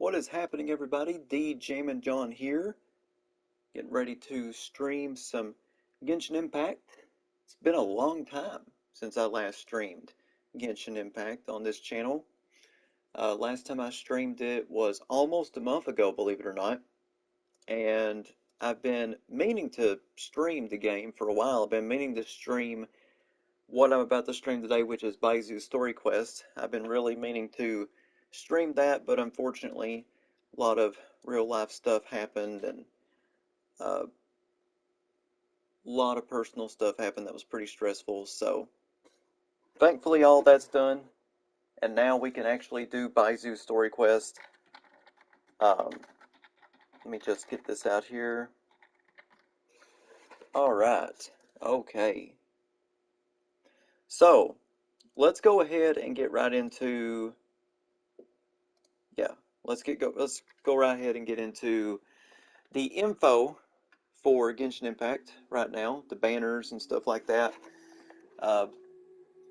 What is happening, everybody? D Jamin John here, getting ready to stream some Genshin Impact. It's been a long time since I last streamed Genshin Impact on this channel. Last time I streamed it was almost a month ago, believe it or not, and I've been meaning to stream the game for a while. I've been meaning to stream what I'm about to stream today, which is Baizhu Story Quest. I've been really meaning to stream that, but unfortunately, a lot of real life stuff happened, and a lot of personal stuff happened that was pretty stressful. So, thankfully, all that's done, and now we can actually do Baizhu Story Quest. Let me just get this out here. Alright, okay. So, let's go ahead and get right into, let's go right ahead and get into the info for Genshin Impact right now, the banners and stuff like that.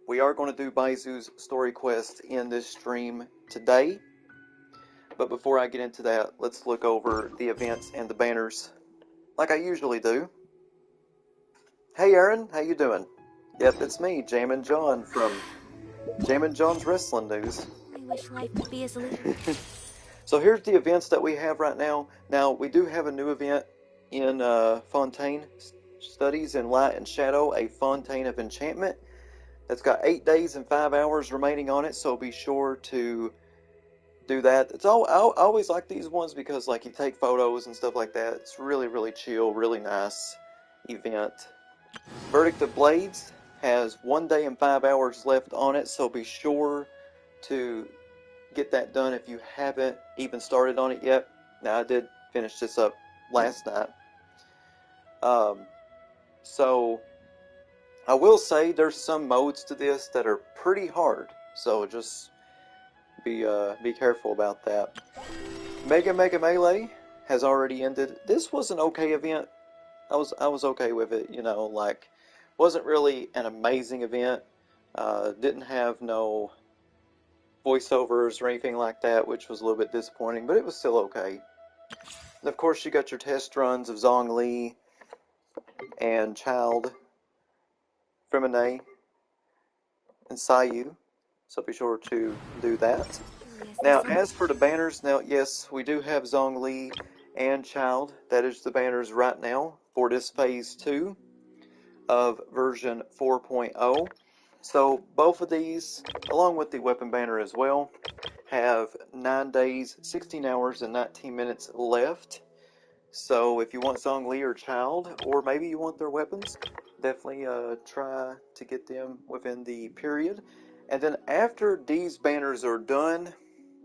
We are going to do Baizhu's story quest in this stream today, but before I get into that, let's look over the events and the banners like I usually do. Hey Aaron, how you doing? Yep, it's me, Jamin John from Jamin John's Wrestling News. I wish life could be as little. So here's the events that we have right now. Now, we do have a new event in Fontaine Studies in Light and Shadow, a Fontaine of Enchantment. That's got 8 days and 5 hours remaining on it, so be sure to do that. I always like these ones because like you take photos and stuff like that. It's really, really chill, really nice event. Verdict of Blades has 1 day and 5 hours left on it, so be sure to get that done if you haven't even started on it yet. Now, I did finish this up last night. So I will say there's some modes to this that are pretty hard, so just be careful about that. Mega Melee has already ended. This was an okay event. I was okay with it, you know, like wasn't really an amazing event. Didn't have no voiceovers or anything like that, which was a little bit disappointing, but it was still okay. And of course, you got your test runs of Zhongli and Child, Fremine, and Sayu, so be sure to do that. Now, as for the banners, now, yes, we do have Zhongli and Child. That is the banners right now for this Phase 2 of version 4.0. So, both of these, along with the weapon banner as well, have 9 days, 16 hours, and 19 minutes left. So if you want Zhongli or Child, or maybe you want their weapons, definitely try to get them within the period. And then after these banners are done,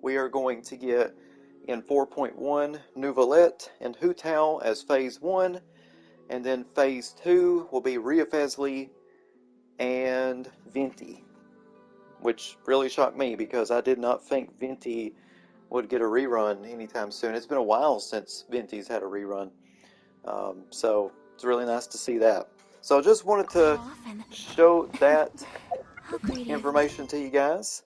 we are going to get in 4.1 Nouvelette and Hu Tao as Phase 1. And then Phase 2 will be Ria Fezli and Venti, which really shocked me because I did not think Venti would get a rerun anytime soon. It's been a while since Venti's had a rerun, so it's really nice to see that. So I just wanted to show that information to you guys.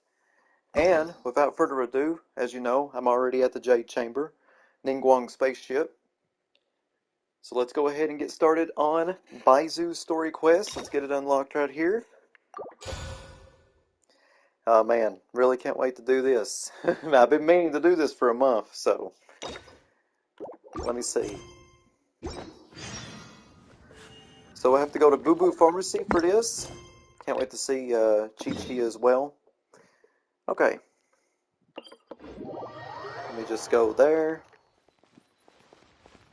And without further ado, as you know, I'm already at the Jade Chamber, Ningguang spaceship. So let's go ahead and get started on Baizhu's story quest. Let's get it unlocked right here. Oh man, really can't wait to do this. I've been meaning to do this for a month, so let me see. So I have to go to Boo Boo Pharmacy for this. Can't wait to see Chi-Chi as well. Okay. Let me just go there.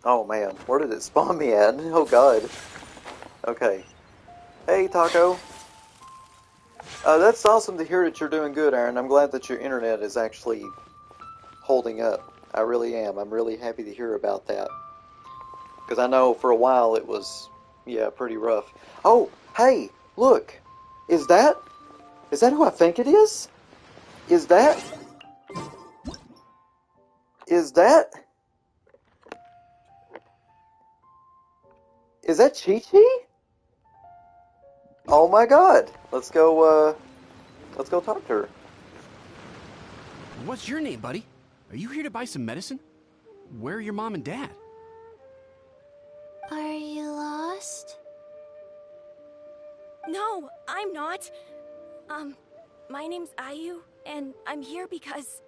Oh man, where did it spawn me at? Oh god. Okay. Hey Taco. That's awesome to hear that you're doing good, Aaron. I'm glad that your internet is actually holding up. I really am. I'm really happy to hear about that. Because I know for a while it was, yeah, pretty rough. Oh, hey, look. Is that who I think it is? Is that Chi-Chi? Oh my god. Let's go talk to her. What's your name, buddy? Are you here to buy some medicine? Where are your mom and dad? Are you lost? No, I'm not. My name's Ayu, and I'm here because...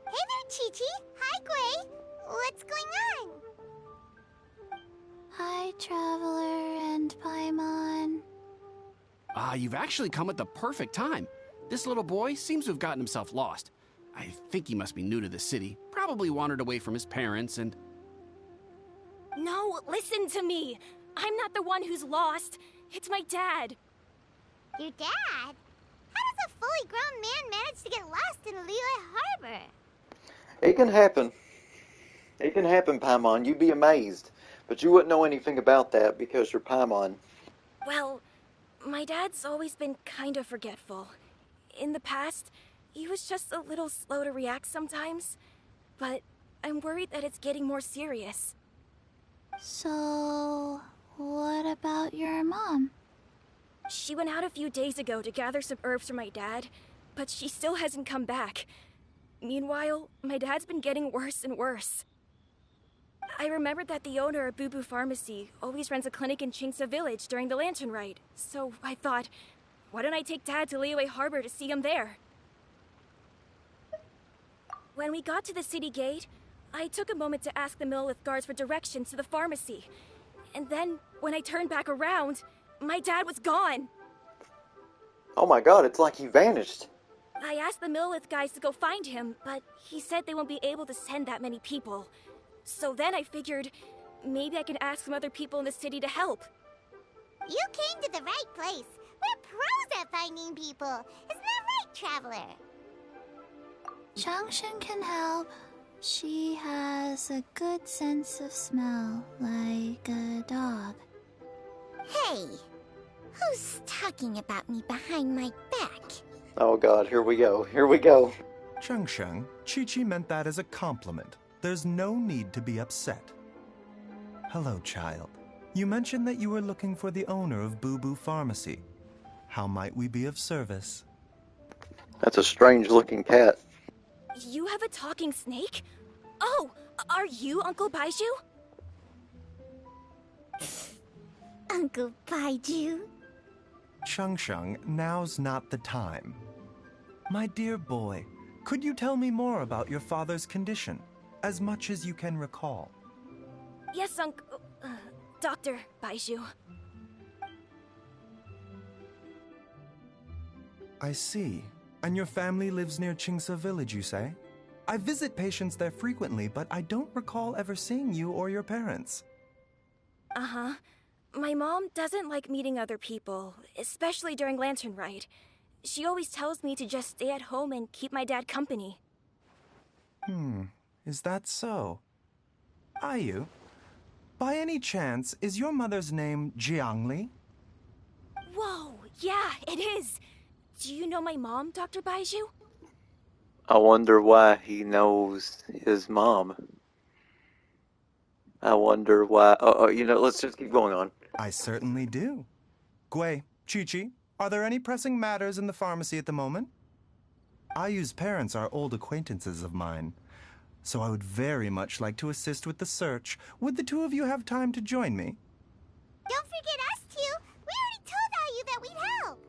Hey there, Chi-Chi! Hi, Gray! What's going on? Hi, Traveler and Paimon. You've actually come at the perfect time. This little boy seems to have gotten himself lost. I think he must be new to the city, probably wandered away from his parents and... No, listen to me! I'm not the one who's lost. It's my dad. Your dad? How does a fully grown man manage to get lost in Liyue Harbor? It can happen. It can happen, Paimon. You'd be amazed. But you wouldn't know anything about that because you're Paimon. Well, my dad's always been kind of forgetful. In the past, he was just a little slow to react sometimes. But I'm worried that it's getting more serious. So, what about your mom? She went out a few days ago to gather some herbs for my dad, but she still hasn't come back. Meanwhile, my dad's been getting worse and worse. I remembered that the owner of Boo Boo Pharmacy always runs a clinic in Chingsa Village during the Lantern Ride, so I thought, why don't I take Dad to Liyue Harbor to see him there? When we got to the city gate, I took a moment to ask the Millelith guards for directions to the pharmacy. And then, when I turned back around, my dad was gone. Oh my god, it's like he vanished. I asked the Millelith guys to go find him, but he said they won't be able to send that many people. So then I figured, maybe I can ask some other people in the city to help. You came to the right place. We're pros at finding people. Isn't that right, Traveler? Changshan can help. She has a good sense of smell, like a dog. Hey, who's talking about me behind my back? Oh god, here we go. Here we go. Changshan, Chi-Chi meant that as a compliment. There's no need to be upset. Hello, child. You mentioned that you were looking for the owner of Boo Boo Pharmacy. How might we be of service? That's a strange looking cat. You have a talking snake? Oh, are you Uncle Baizhu? Uncle Baizhu? Changshan, now's not the time. My dear boy, could you tell me more about your father's condition? As much as you can recall. Yes, Dr. Baizhu. I see. And your family lives near Chingsa Village, you say? I visit patients there frequently, but I don't recall ever seeing you or your parents. Uh-huh. My mom doesn't like meeting other people, especially during Lantern Ride. She always tells me to just stay at home and keep my dad company. Is that so? Ayu, by any chance, is your mother's name Jiangli? Whoa, yeah, it is. Do you know my mom, Dr. Baizhu? I wonder why he knows his mom. I wonder why... let's just keep going on. I certainly do. Gui, Chi-Chi, are there any pressing matters in the pharmacy at the moment? Ayu's parents are old acquaintances of mine, so I would very much like to assist with the search. Would the two of you have time to join me? Don't forget us two. We already told Ayu that we'd help.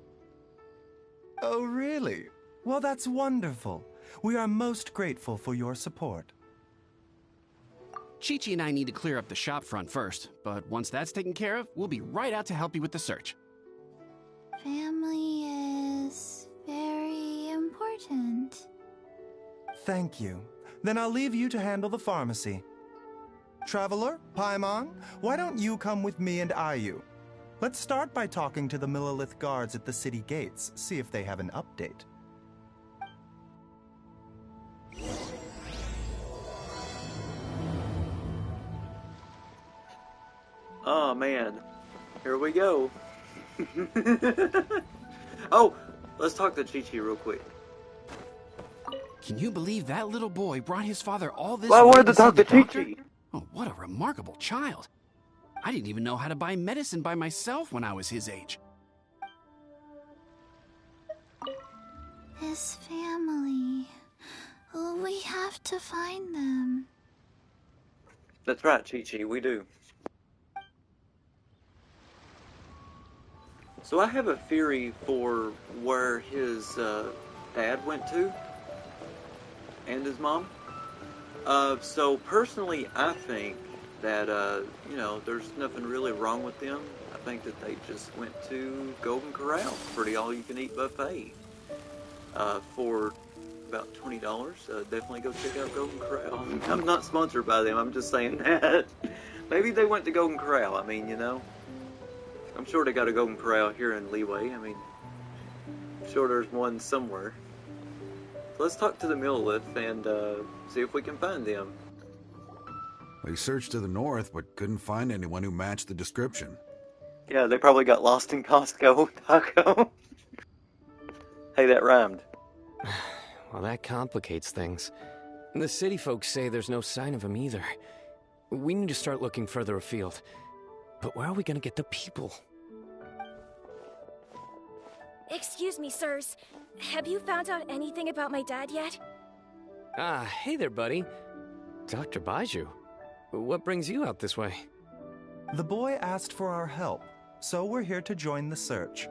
Oh, really? Well, that's wonderful. We are most grateful for your support. Chi-Chi and I need to clear up the shop front first, but once that's taken care of, we'll be right out to help you with the search. Family is very important. Thank you. Then I'll leave you to handle the pharmacy. Traveler, Paimon, why don't you come with me and Ayu? Let's start by talking to the Millelith guards at the city gates, see if they have an update. Oh man, here we go. Oh, let's talk to Chi-Chi real quick. Can you believe that little boy brought his father all this Well, I way wanted to see talk to the doctor? Chi-Chi. Oh, what a remarkable child. I didn't even know how to buy medicine by myself when I was his age. His family. We We have to find them. That's right, Chi-Chi, we do. So I have a theory for where his dad went to, and his mom. So personally, I think that, there's nothing really wrong with them. I think that they just went to Golden Corral for the all-you-can-eat buffet for about $20. Definitely go check out Golden Corral. I'm not sponsored by them, I'm just saying that. Maybe they went to Golden Corral, I mean, I'm sure they got a Golden Corral here in Leeway. I mean, I'm sure there's one somewhere. So let's talk to the Millilith and see if we can find them. They searched to the north, but couldn't find anyone who matched the description. Yeah, they probably got lost in Costco, Taco. Hey, that rhymed. Well, that complicates things. The city folks say there's no sign of him either. We need to start looking further afield. But where are we gonna get the people? Excuse me, sirs. Have you found out anything about my dad yet? Ah, hey there, buddy. Dr. Baizhu. What brings you out this way? The boy asked for our help, so we're here to join the search.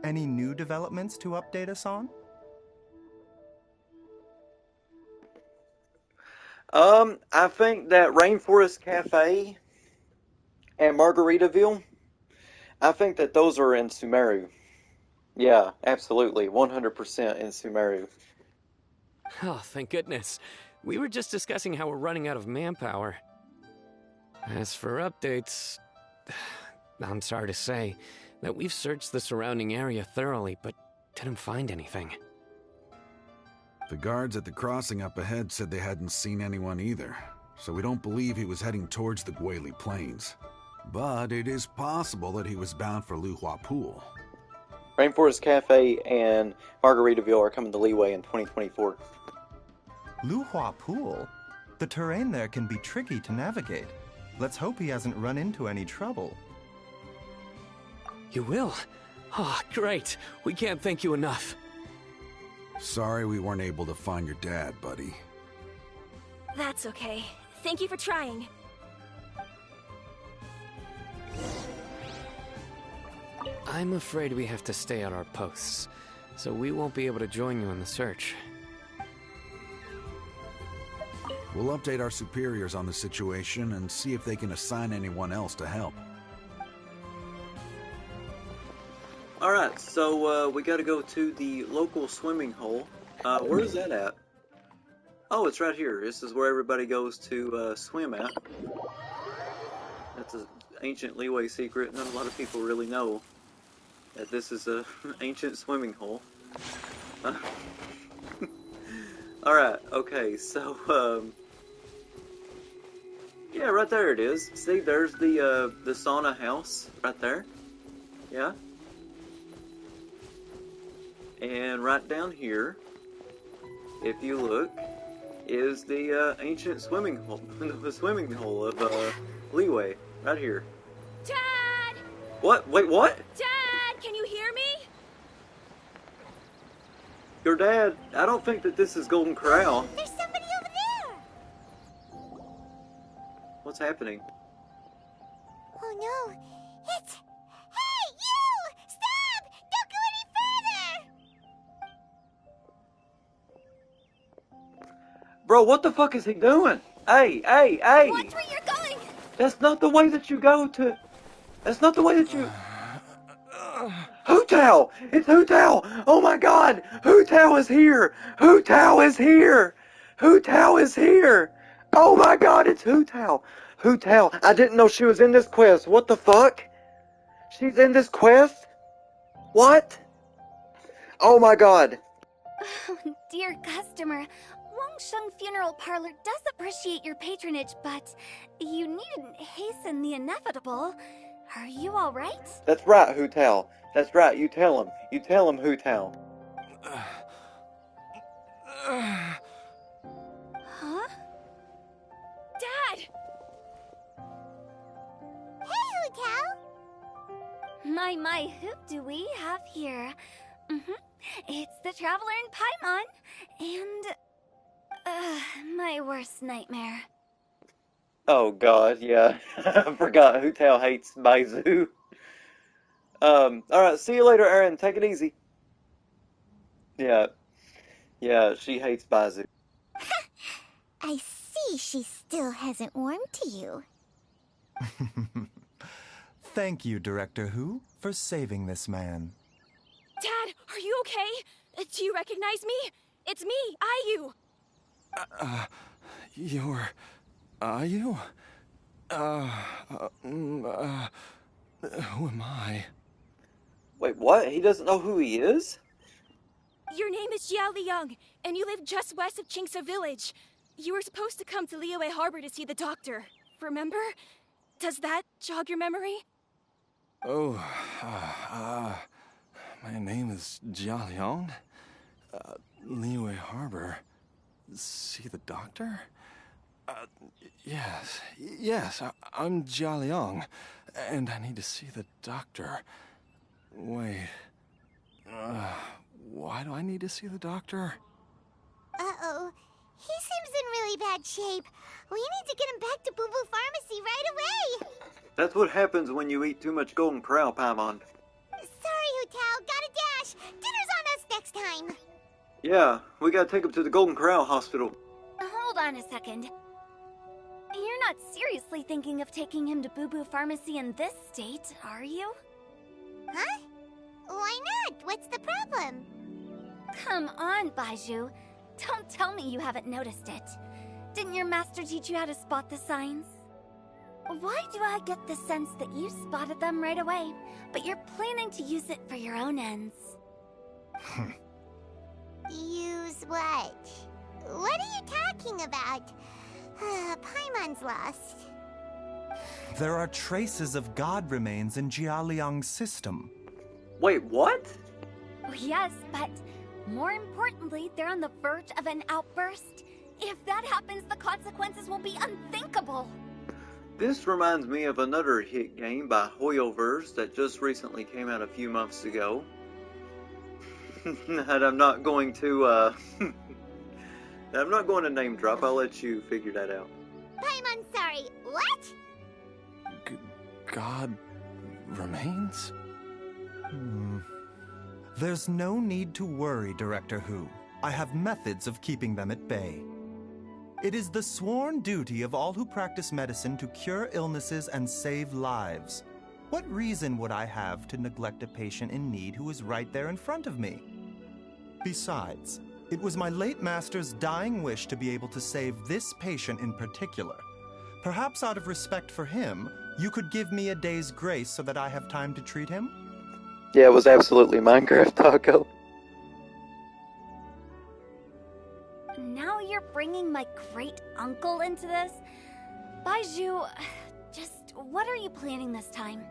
Any new developments to update us on? I think that Rainforest Cafe and Margaritaville, I think that those are in Sumeru. Yeah, absolutely. 100% in Sumeru. Oh, thank goodness. We were just discussing how we're running out of manpower. As for updates, I'm sorry to say that we've searched the surrounding area thoroughly, but didn't find anything. The guards at the crossing up ahead said they hadn't seen anyone either, so we don't believe he was heading towards the Guili Plains. But it is possible that he was bound for Luhua Pool. Rainforest Cafe and Margaritaville are coming to Leeway in 2024. Luhua Pool? The terrain there can be tricky to navigate. Let's hope he hasn't run into any trouble. You will? Oh, great. We can't thank you enough. Sorry we weren't able to find your dad, buddy. That's okay. Thank you for trying. I'm afraid we have to stay at our posts, so we won't be able to join you in the search. We'll update our superiors on the situation and see if they can assign anyone else to help. Alright, so we gotta go to the local swimming hole. Where is that at? Oh, it's right here. This is where everybody goes to swim at. That's an ancient Leeway secret. Not a lot of people really know that this is a ancient swimming hole. Alright, okay, so, yeah, right there it is. See, there's the sauna house right there. Yeah. And right down here, if you look, is the ancient swimming hole, the swimming hole of Leeway, right here. Dad! What? Wait, what? Dad, can you hear me? Your dad? I don't think that this is Golden Corral. There's somebody over there! What's happening? Oh no, it's... Hey, you! Stop! Don't go any further! Bro, what the fuck is he doing? Hey, hey, hey! Watch where you're going! That's not the way that you go to... That's not the way that you... Hu Tao! It's Hu Tao! Oh my god! Hu Tao is here! Hu Tao is here! Hu Tao is here! Oh my god, it's Hu Tao! Hu Tao! I didn't know she was in this quest. What the fuck? She's in this quest? What? Oh my god! Oh, dear customer, Wangsheng Funeral Parlor does appreciate your patronage, but you needn't hasten the inevitable. Are you all right? That's right, Hu Tao. That's right, you tell him. You tell him, Hu Tao. Huh? Dad! Hey, Hu Tao! My, who do we have here? It's the Traveler in Paimon, and... my worst nightmare. Oh God, yeah. I forgot Hu Tao hates Baizhu. Alright, see you later, Aaron. Take it easy. Yeah, yeah, she hates Baizhu. I see she still hasn't warmed to you. Thank you, Director Hu, for saving this man. Dad, are you okay? Do you recognize me? It's me, Ayu. Are you? Who am I? Wait, what? He doesn't know who he is? Your name is Jiao Liang, and you live just west of Qingse Village. You were supposed to come to Liyue Harbor to see the doctor. Remember? Does that jog your memory? Oh, my name is Jia Liang. Liyue Harbor. See the doctor? Yes, I'm Jia Liang, and I need to see the doctor. Wait, why do I need to see the doctor? Uh-oh. He seems in really bad shape. We need to get him back to Boo Boo Pharmacy right away. That's what happens when you eat too much Golden Corral, Paimon. Sorry, Hu Tao. Gotta dash. Dinner's on us next time. Yeah, we gotta take him to the Golden Corral Hospital. Hold on a second. You're not seriously thinking of taking him to Boo Boo Pharmacy in this state, are you? Huh? Why not? What's the problem? Come on, Baizhu. Don't tell me you haven't noticed it. Didn't your master teach you how to spot the signs? Why do I get the sense that you spotted them right away, but you're planning to use it for your own ends? Use what? What are you talking about? Paimon's lost. There are traces of god remains in Jia Liang's system. Wait, what? Yes, but more importantly, they're on the verge of an outburst. If that happens, the consequences will be unthinkable. This reminds me of another hit game by Hoyoverse that just recently came out a few months ago. And I'm not going to, I'm not going to name drop. I'll let you figure that out. Paimon, sorry. What? God remains? There's no need to worry, Director Hu. I have methods of keeping them at bay. It is the sworn duty of all who practice medicine to cure illnesses and save lives. What reason would I have to neglect a patient in need who is right there in front of me? Besides, it was my late master's dying wish to be able to save this patient in particular. Perhaps out of respect for him, you could give me a day's grace so that I have time to treat him? Yeah, it was absolutely Minecraft Taco. Now you're bringing my great uncle into this? Baizhu, just what are you planning this time?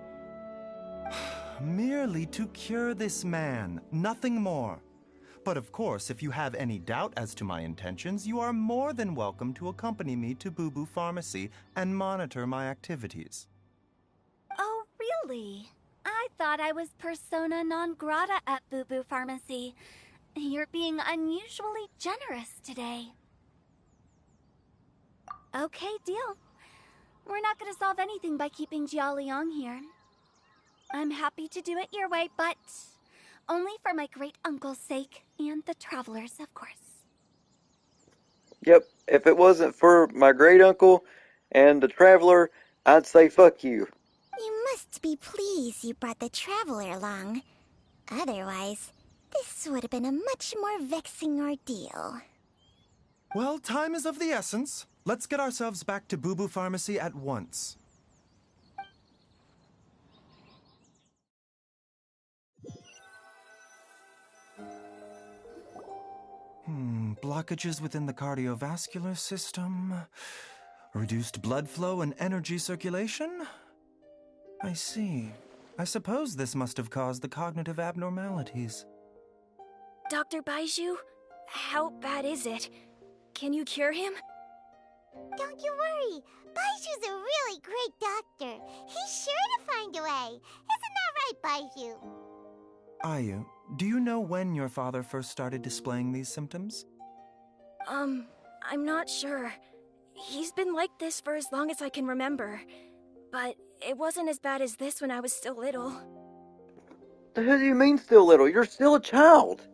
Merely to cure this man, nothing more. But of course, if you have any doubt as to my intentions, you are more than welcome to accompany me to Boo Boo Pharmacy and monitor my activities. Oh, really? I thought I was persona non grata at Boo Boo Pharmacy. You're being unusually generous today. Okay, deal. We're not going to solve anything by keeping Jia Liang here. I'm happy to do it your way, but only for my great-uncle's sake and the travelers, of course. Yep, if it wasn't for my great uncle and the traveler, I'd say fuck you. You must be pleased you brought the traveler along. Otherwise, this would have been a much more vexing ordeal. Well, time is of the essence. Let's get ourselves back to Boo Boo Pharmacy at once. Blockages within the cardiovascular system, reduced blood flow and energy circulation? I see. I suppose this must have caused the cognitive abnormalities. Dr. Baizhu, how bad is it? Can you cure him? Don't you worry. Baizhu's a really great doctor. He's sure to find a way. Isn't that right, Baizhu? Ayu, do you know when your father first started displaying these symptoms? I'm not sure. He's been like this for as long as I can remember. But it wasn't as bad as this when I was still little. The hell do you mean still little? You're still a child.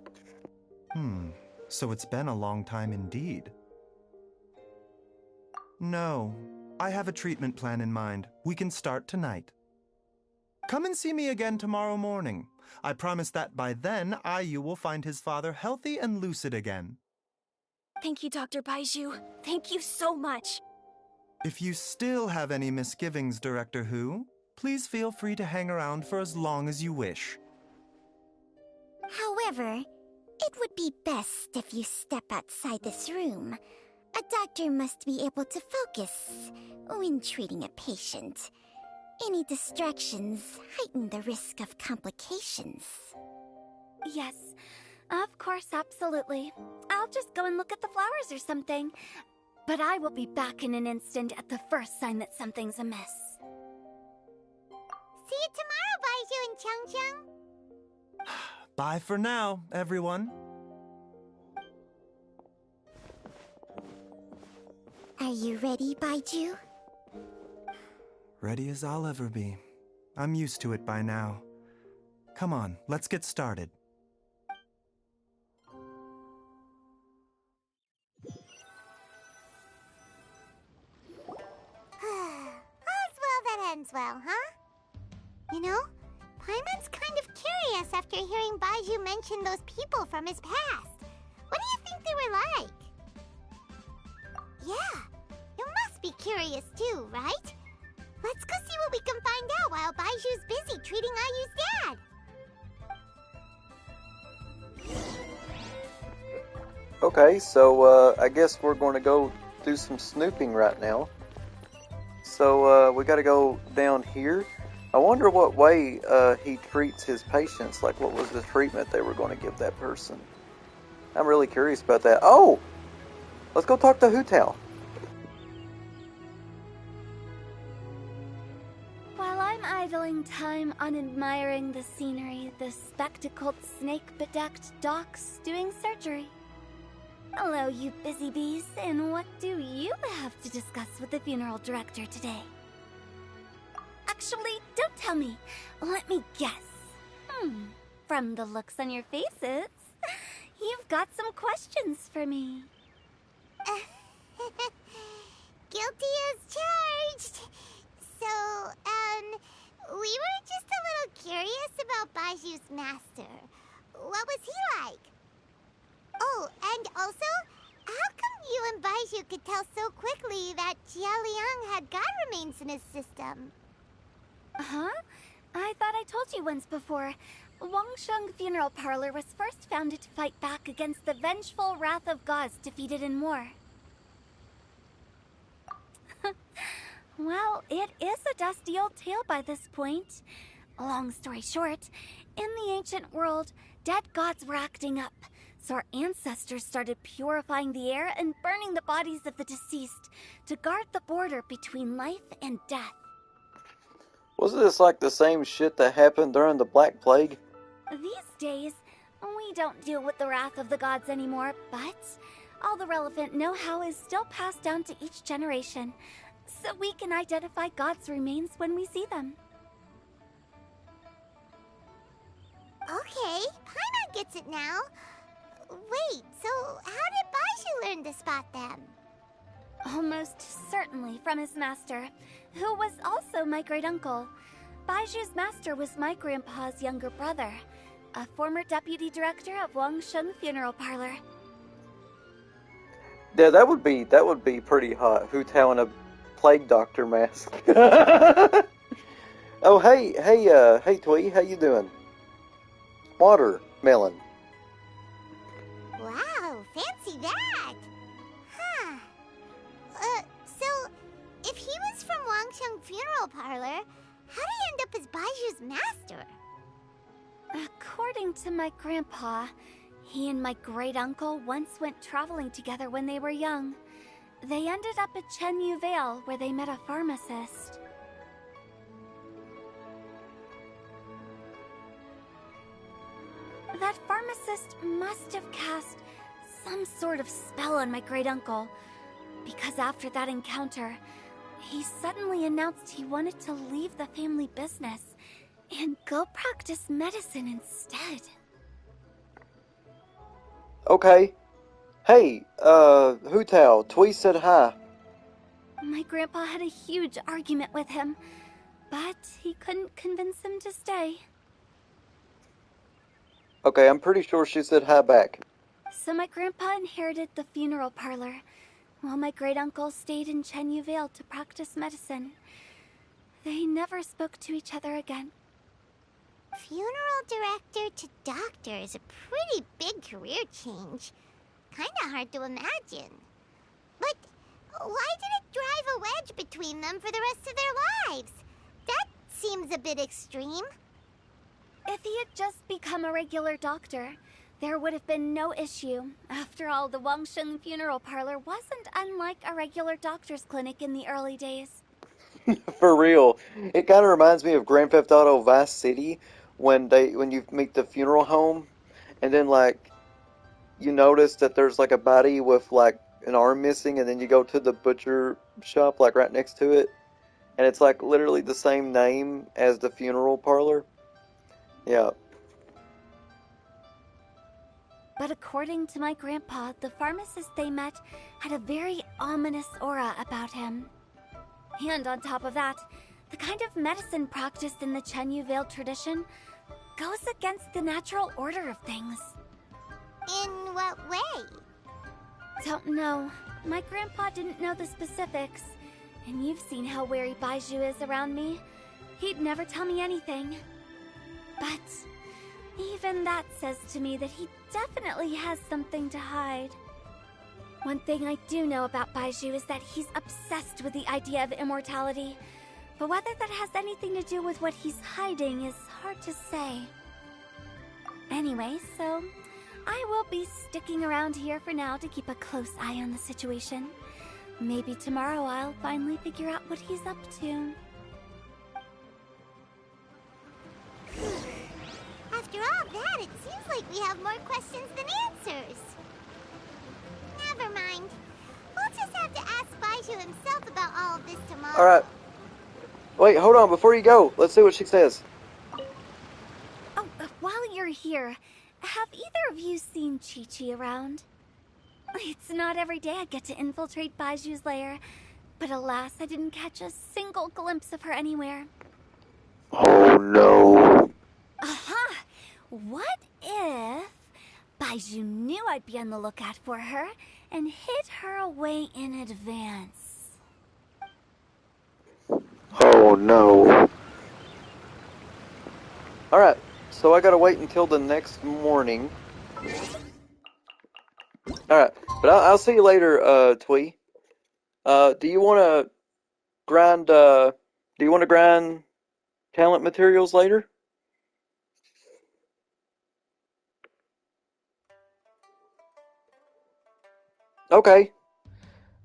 So it's been a long time indeed. No, I have a treatment plan in mind. We can start tonight. Come and see me again tomorrow morning. I promise that by then, Ayu will find his father healthy and lucid again. Thank you, Dr. Baizhu. Thank you so much. If you still have any misgivings, Director Hu, please feel free to hang around for as long as you wish. However, it would be best if you step outside this room. A doctor must be able to focus when treating a patient. Any distractions heighten the risk of complications. Yes, of course, absolutely. I'll just go and look at the flowers or something. But I will be back in an instant at the first sign that something's amiss. See you tomorrow, Baizhu and Changcheng. Bye for now, everyone. Are you ready, Baizhu? Ready as I'll ever be. I'm used to it by now. Come on, let's get started. All's well that ends well, huh? You know, Paimon's kind of curious after hearing Baizhu mention those people from his past. What do you think they were like? Yeah, you must be curious too, right? Let's go see what we can find out while Baizhu's busy treating Ayu's dad. Okay, so I guess we're going to go do some snooping right now. So we got to go down here. I wonder what way he treats his patients. Like, what was the treatment they were going to give that person? I'm really curious about that. Oh! Let's go talk to Hu Tao. While I'm idling time on admiring the scenery, the spectacled snake-bedecked docs doing surgery. Hello, you busy bees, and what do you have to discuss with the funeral director today? Actually, don't tell me. Let me guess. From the looks on your faces, you've got some questions for me. Guilty as charged. So, we were just a little curious about Baizhu's master. What was he like? Oh, and also, how come you and Baizhu could tell so quickly that Jia Liang had god remains in his system? Huh? I thought I told you once before. Wangsheng Funeral Parlor was first founded to fight back against the vengeful wrath of gods defeated in war. Well, it is a dusty old tale by this point. Long story short, in the ancient world, dead gods were acting up, so our ancestors started purifying the air and burning the bodies of the deceased to guard the border between life and death. Wasn't this like the same shit that happened during the Black Plague? These days, we don't deal with the wrath of the gods anymore, but all the relevant know-how is still passed down to each generation, so we can identify gods' remains when we see them. Okay, Paimon gets it now. Wait, so how did Baizhu learn to spot them? Almost certainly from his master, who was also my great-uncle. Baizhu's master was my grandpa's younger brother, a former deputy director of Wangsheng Funeral Parlor. Yeah, that would be pretty hot. Hu Tao in a plague doctor mask. Oh, hey, Twee, how you doing? Watermelon. Wow, fancy that! Huh. So, if he was from Wangsheng Funeral Parlor, how did he end up as Baizhu's master? According to my grandpa, he and my great-uncle once went traveling together when they were young. They ended up at Chenyu Vale, where they met a pharmacist. That pharmacist must have cast some sort of spell on my great uncle. Because after that encounter, he suddenly announced he wanted to leave the family business and go practice medicine instead. Okay. Hey, Hu Tao, Twee said hi. My grandpa had a huge argument with him, but he couldn't convince him to stay. Okay, I'm pretty sure she said hi back. So my grandpa inherited the funeral parlor, while my great-uncle stayed in Chenyu Vale to practice medicine. They never spoke to each other again. Funeral director to doctor is a pretty big career change. Kinda hard to imagine. But why did it drive a wedge between them for the rest of their lives? That seems a bit extreme. If he had just become a regular doctor, there would have been no issue. After all, the Wangsheng funeral parlor wasn't unlike a regular doctor's clinic in the early days. For real. It kind of reminds me of Grand Theft Auto Vice City when you meet the funeral home and then like you notice that there's like a body with like an arm missing and then you go to the butcher shop like right next to it and it's like literally the same name as the funeral parlor. Yeah. But according to my grandpa, the pharmacist they met had a very ominous aura about him. And on top of that, the kind of medicine practiced in the Chenyu Vale tradition goes against the natural order of things. In what way? Don't know. My grandpa didn't know the specifics. And you've seen how wary Baizhu is around me. He'd never tell me anything. But even that says to me that he definitely has something to hide. One thing I do know about Baizhu is that he's obsessed with the idea of immortality. But whether that has anything to do with what he's hiding is hard to say. Anyway, so I will be sticking around here for now to keep a close eye on the situation. Maybe tomorrow I'll finally figure out what he's up to. After all that, it seems like we have more questions than answers. Never mind. We'll just have to ask Baizhu himself about all of this tomorrow. Alright. Wait, hold on, before you go, let's see what she says. Oh, while you're here, have either of you seen Chi-Chi around? It's not every day I get to infiltrate Baizhu's lair, but alas, I didn't catch a single glimpse of her anywhere. Oh no. Aha! What if Baizhu knew I'd be on the lookout for her and hid her away in advance? Oh no. Alright, so I gotta wait until the next morning. Alright, but I'll see you later, Twee. Do you wanna grind talent materials later? Okay.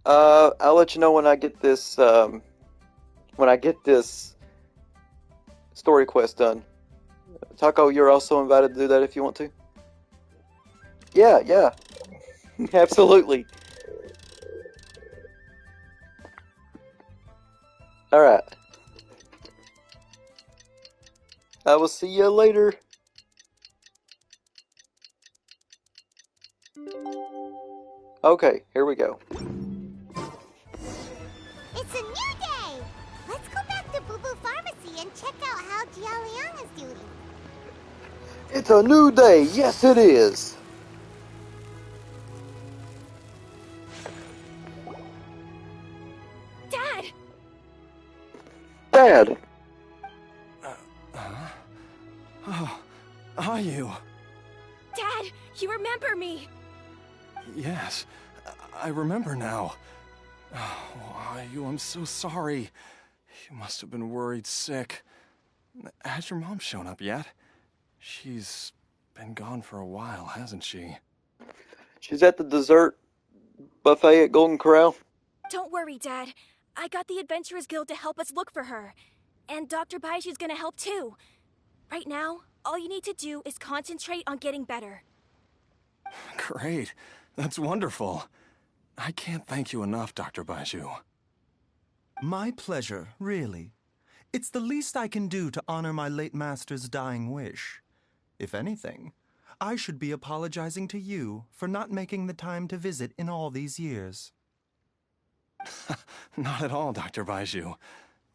I'll let you know when I get this story quest done. Taco, you're also invited to do that if you want to. Yeah. Absolutely. Alright. I will see you later. Okay, here we go. It's a new day! Let's go back to Boo Boo Pharmacy and check out how Jialiang is doing. It's a new day, yes it is! Dad! Dad! Oh, are you? Dad, you remember me! Yes, I remember now. Oh, I'm so sorry. You must have been worried sick. Has your mom shown up yet? She's been gone for a while, hasn't she? She's at the dessert buffet at Golden Corral. Don't worry, Dad. I got the Adventurers Guild to help us look for her. And Dr. Baizhu's gonna help too. Right now, all you need to do is concentrate on getting better. Great. That's wonderful. I can't thank you enough, Dr. Baizhu. My pleasure, really. It's the least I can do to honor my late master's dying wish. If anything, I should be apologizing to you for not making the time to visit in all these years. Not at all, Dr. Baizhu.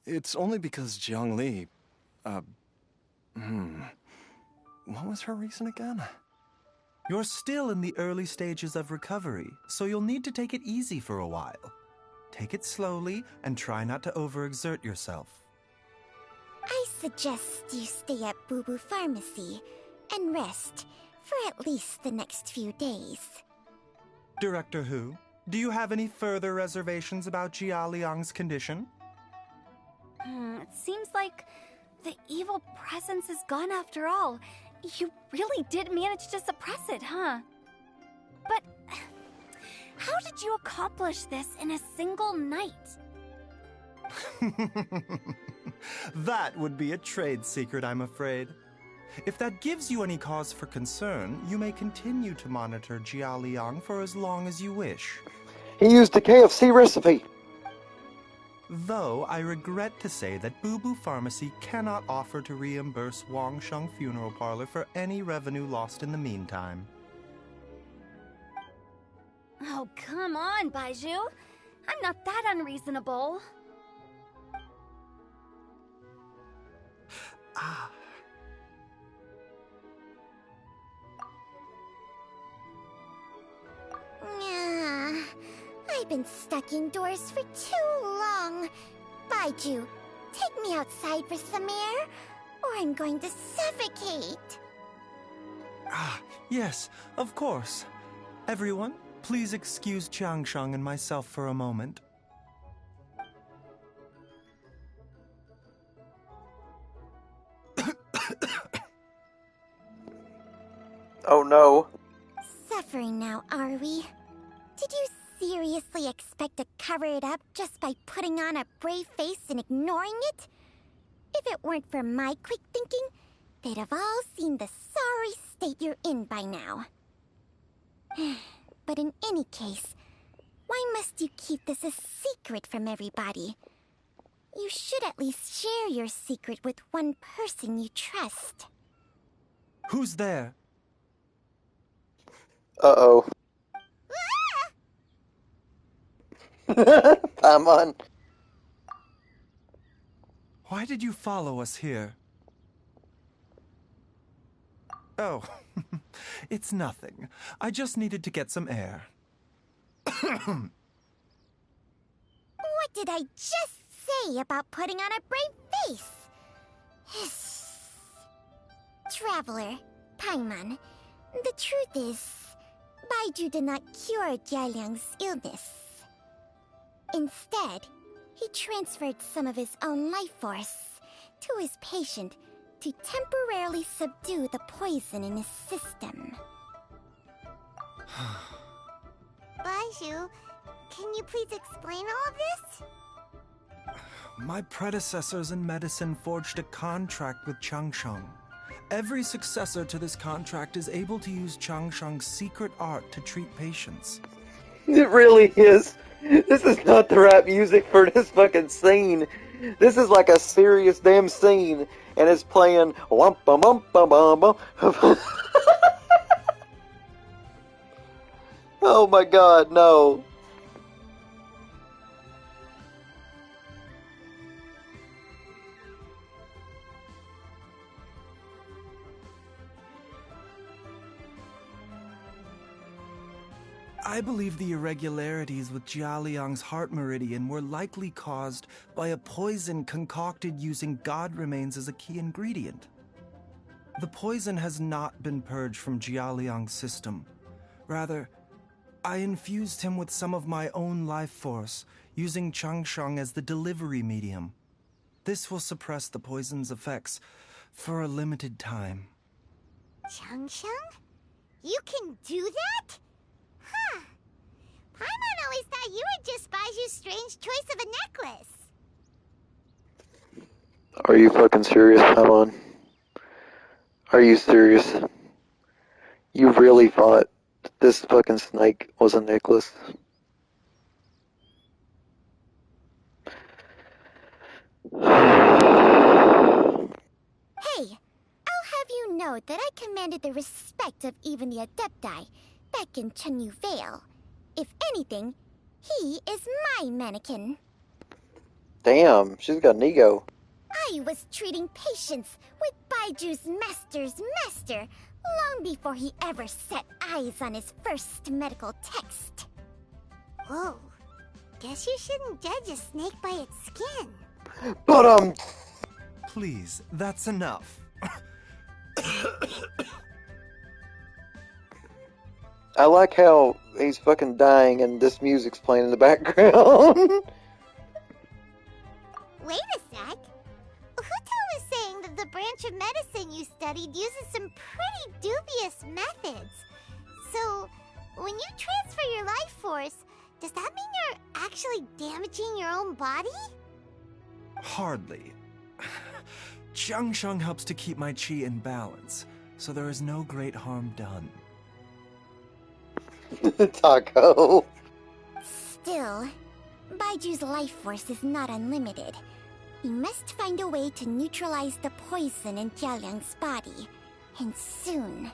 It's only because Jiang Li... What was her reason again? You're still in the early stages of recovery, so you'll need to take it easy for a while. Take it slowly and try not to overexert yourself. I suggest you stay at Boo Boo Pharmacy and rest for at least the next few days. Director Hu, do you have any further reservations about Jia Liang's condition? It seems like the evil presence is gone after all. You really did manage to suppress it, huh? But how did you accomplish this in a single night? That would be a trade secret, I'm afraid. If that gives you any cause for concern, you may continue to monitor Jia Liang for as long as you wish. He used a KFC recipe. Though I regret to say that Boo Boo Pharmacy cannot offer to reimburse Wang Sheng Funeral Parlor for any revenue lost in the meantime. Oh, come on, Baizhu. I'm not that unreasonable. Yeah, I've been stuck indoors for too long. Baizhu, take me outside for some air, or I'm going to suffocate. Yes, of course. Everyone, please excuse Changsheng and myself for a moment. Oh no. Suffering now, are we? Did you seriously expect to cover it up just by putting on a brave face and ignoring it? If it weren't for my quick thinking, they'd have all seen the sorry state you're in by now. But in any case, why must you keep this a secret from everybody? You should at least share your secret with one person you trust. Who's there? Uh-oh. Paimon. Why did you follow us here? Oh, it's nothing. I just needed to get some air. What did I just say about putting on a brave face? Traveler, Paimon, the truth is, Baizhu did not cure Jialiang's illness. Instead, he transferred some of his own life force to his patient to temporarily subdue the poison in his system. Baizhu, can you please explain all of this? My predecessors in medicine forged a contract with Changsheng. Every successor to this contract is able to use Changsheng's secret art to treat patients. It really is. This is not the rap music for this fucking scene. This is like a serious damn scene, and it's playing wump bum bum bum bum bum. Oh my god, no. I believe the irregularities with Jia Liang's heart meridian were likely caused by a poison concocted using god remains as a key ingredient. The poison has not been purged from Jia Liang's system. Rather, I infused him with some of my own life force, using Changsheng as the delivery medium. This will suppress the poison's effects for a limited time. Changsheng? You can do that? Huh. Paimon always thought you were just Baizhu's strange choice of a necklace. Are you fucking serious, Paimon? Are you serious? You really thought this fucking snake was a necklace. Hey, I'll have you know that I commanded the respect of even the Adepti back in Chenyu Vale. If anything, he is my mannequin. Damn, she's got an ego. I was treating patients with Baiju's master's master long before he ever set eyes on his first medical text. Whoa. Guess you shouldn't judge a snake by its skin. But, Please, that's enough. I like how he's fucking dying and this music's playing in the background. Wait a sec. Huto was saying that the branch of medicine you studied uses some pretty dubious methods. So, when you transfer your life force, does that mean you're actually damaging your own body? Hardly. Jiangsheng helps to keep my chi in balance, so there is no great harm done. Taco. Still, Baiju's life force is not unlimited. You must find a way to neutralize the poison in Jialiang's body. And soon.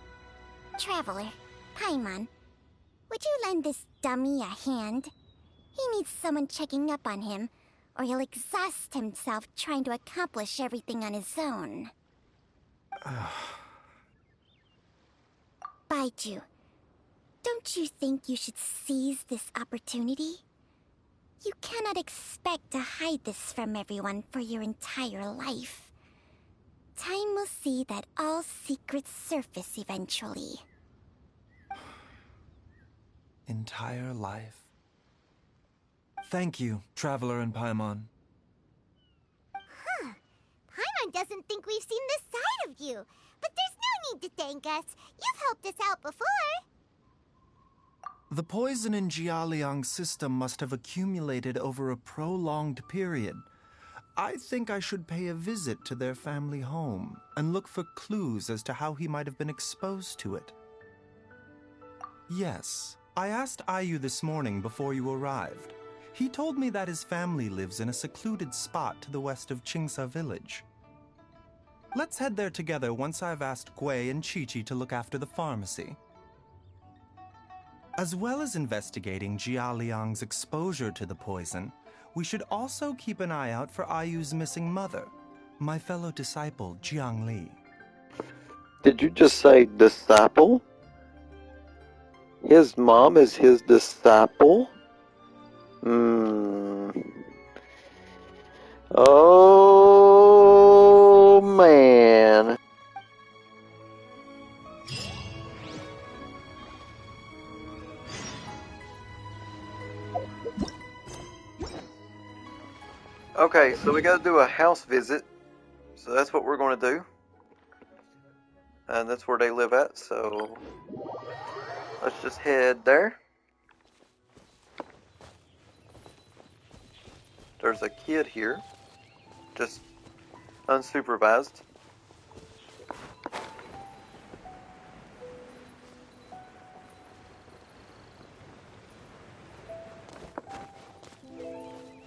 Traveler, Paimon, would you lend this dummy a hand? He needs someone checking up on him, or he'll exhaust himself trying to accomplish everything on his own. Baizhu, don't you think you should seize this opportunity? You cannot expect to hide this from everyone for your entire life. Time will see that all secrets surface eventually. Entire life. Thank you, Traveler and Paimon. Huh. Paimon doesn't think we've seen this side of you. But there's no need to thank us. You've helped us out before. The poison in Jialiang's system must have accumulated over a prolonged period. I think I should pay a visit to their family home and look for clues as to how he might have been exposed to it. Yes, I asked Ayu this morning before you arrived. He told me that his family lives in a secluded spot to the west of Qingsa village. Let's head there together once I've asked Gui and Chi-Chi to look after the pharmacy. As well as investigating Jia Liang's exposure to the poison, we should also keep an eye out for Ayu's missing mother, my fellow disciple Jiang Li. Did you just say disciple? His mom is his disciple? Oh, man. Okay, so we gotta do a house visit. So that's what we're gonna do. And that's where they live at, so let's just head there. There's a kid here, just unsupervised.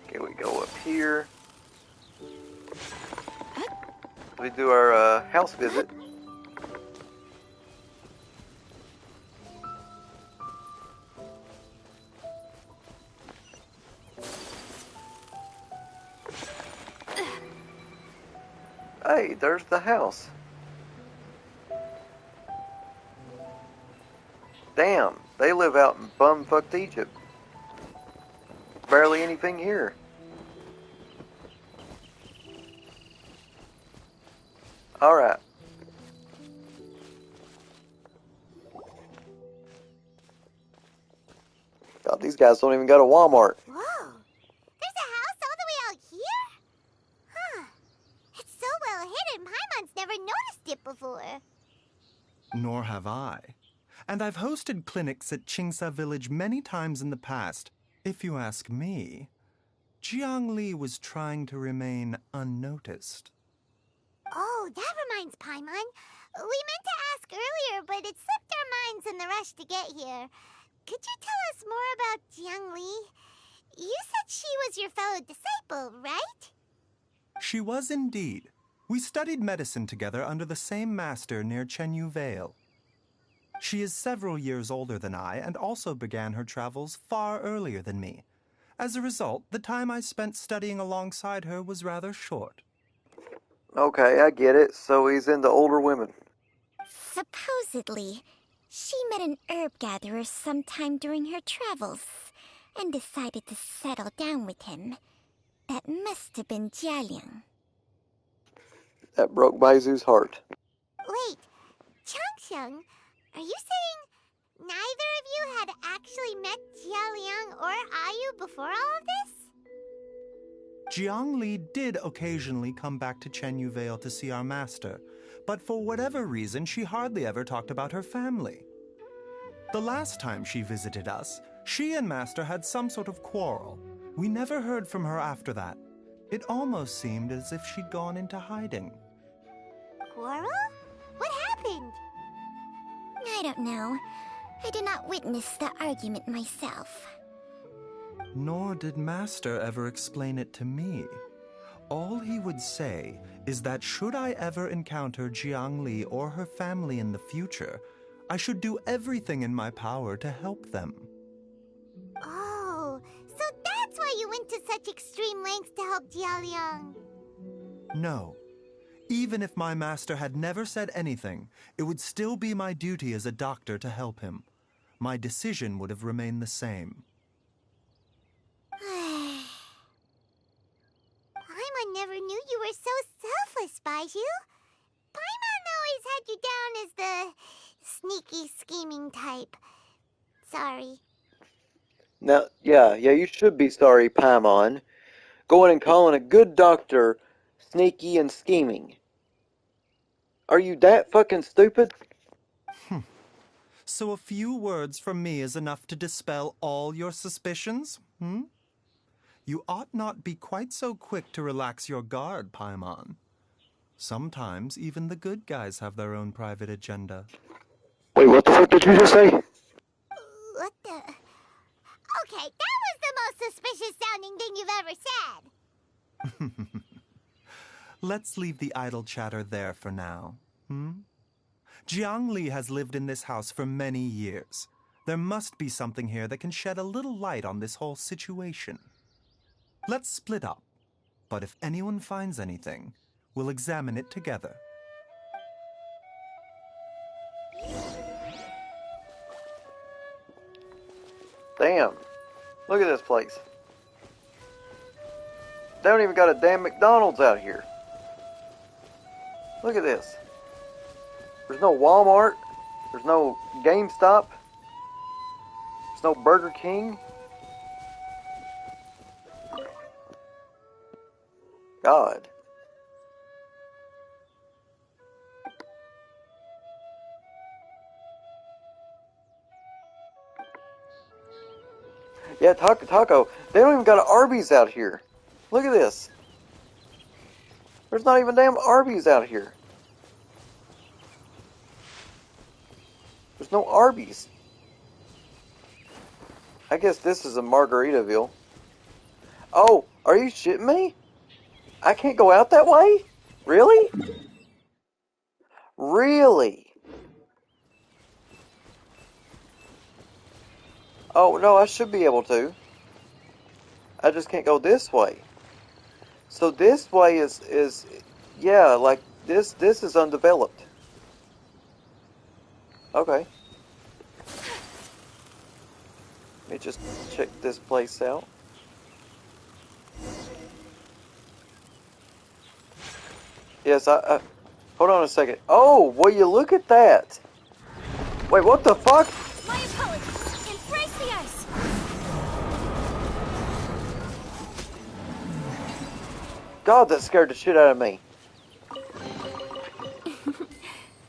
Okay, we go up here. We do our house visit. Hey, there's the house. Damn, they live out in bumfucked Egypt. Barely anything here. Alright. God, these guys don't even go to Walmart. Whoa! There's a house all the way out here? Huh. It's so well hidden, Paimon's never noticed it before. Nor have I. And I've hosted clinics at Qingsa village many times in the past. If you ask me, Jiang Li was trying to remain unnoticed. Oh, that reminds Paimon. We meant to ask earlier, but it slipped our minds in the rush to get here. Could you tell us more about Jiang Li? You said she was your fellow disciple, right? She was indeed. We studied medicine together under the same master near Chenyu Vale. She is several years older than I and also began her travels far earlier than me. As a result, the time I spent studying alongside her was rather short. Okay, I get it. So he's into older women. Supposedly, she met an herb gatherer sometime during her travels and decided to settle down with him. That must have been Jialiang. That broke Baizu's heart. Wait, Changxiang, are you saying neither of you had actually met Jialiang or Ayu before all of this? Jiang Li did occasionally come back to Chenyu Vale to see our master, but for whatever reason, she hardly ever talked about her family. The last time she visited us, she and Master had some sort of quarrel. We never heard from her after that. It almost seemed as if she'd gone into hiding. Quarrel? What happened? I don't know. I did not witness the argument myself. Nor did Master ever explain it to me. All he would say is that should I ever encounter Jiang Li or her family in the future, I should do everything in my power to help them. Oh, so that's why you went to such extreme lengths to help Jialiang. No. Even if my master had never said anything, it would still be my duty as a doctor to help him. My decision would have remained the same. Paimon never knew you were so selfless, Baizhu. Paimon always had you down as the sneaky, scheming type. Sorry. Now, yeah, you should be sorry, Paimon. Going and calling a good doctor sneaky and scheming. Are you that fucking stupid? So a few words from me is enough to dispel all your suspicions, You ought not be quite so quick to relax your guard, Paimon. Sometimes even the good guys have their own private agenda. Wait, what the fuck did you just say? What the... Okay, that was the most suspicious sounding thing you've ever said. Let's leave the idle chatter there for now, Jiang Li has lived in this house for many years. There must be something here that can shed a little light on this whole situation. Let's split up, but if anyone finds anything, we'll examine it together. Damn. Look at this place. They don't even got a damn McDonald's out here. Look at this. There's no Walmart. There's no GameStop. There's no Burger King. God. Yeah, Taco. They don't even got an Arby's out here. Look at this. There's not even damn Arby's out here. There's no Arby's. I guess this is a Margaritaville. Oh, are you shitting me? I can't go out that way? Really? Really? Oh, no, I should be able to. I just can't go this way. So this way is yeah, like this is undeveloped. Okay. Let me just check this place out. Yes, I hold on a second. Oh, will you look at that? Wait, what the fuck? My apologies. Embrace the ice. God, that scared the shit out of me.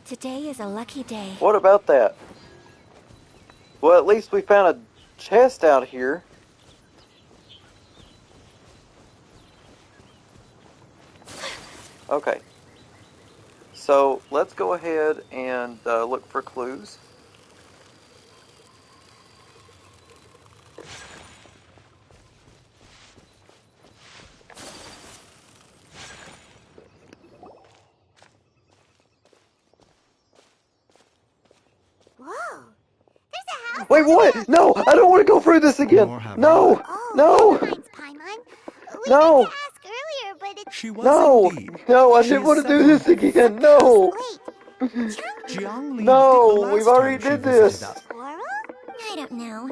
Today is a lucky day. What about that? Well, at least we found a chest out here. Okay. So let's go ahead and look for clues. Whoa! There's a house. Wait, what? No, I don't want to go through this again. Nor have No, Oh, no, never mind, Paimon. We no, meant to ask earlier, but it's... She was no, indeed. no, I She didn't is want to do several- this again. No, Wait, Jiangli did the no, we've last already time she did visited this. us. Coral? I don't know.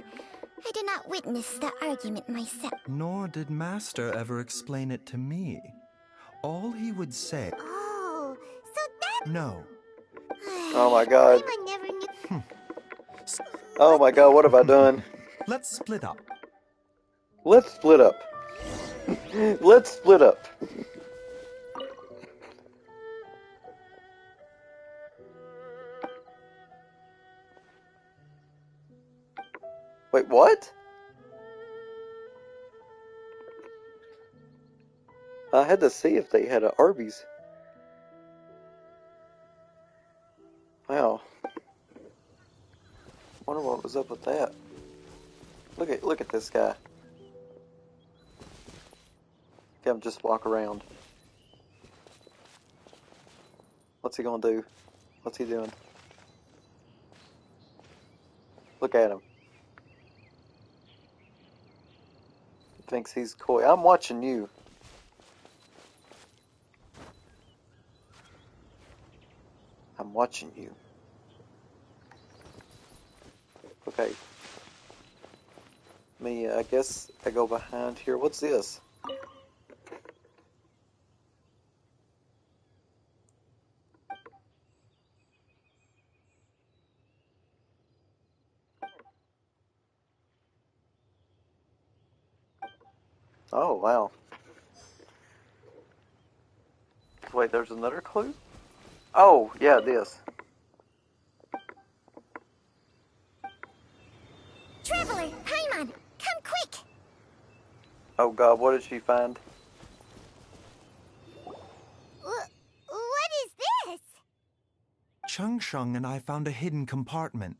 I did not witness the argument myself. Nor did Master ever explain it to me. All he would say, Oh, so that... no. Oh my god. Paimon never knew... Oh my god, what have I done? Let's split up. Let's split up. Let's split up. Wait, what? I had to see if they had an Arby's. Wow. Wonder what was up with that. Look at this guy. Have him just walk around. What's he gonna do? What's he doing? Look at him. He thinks he's coy. I'm watching you. I'm watching you. Okay. I guess I go behind here. What's this? Oh, wow. Wait, there's another clue? Oh, yeah, this. Traveler, Paimon, come quick! Oh god, what did she find? What is this? Chung Shung and I found a hidden compartment.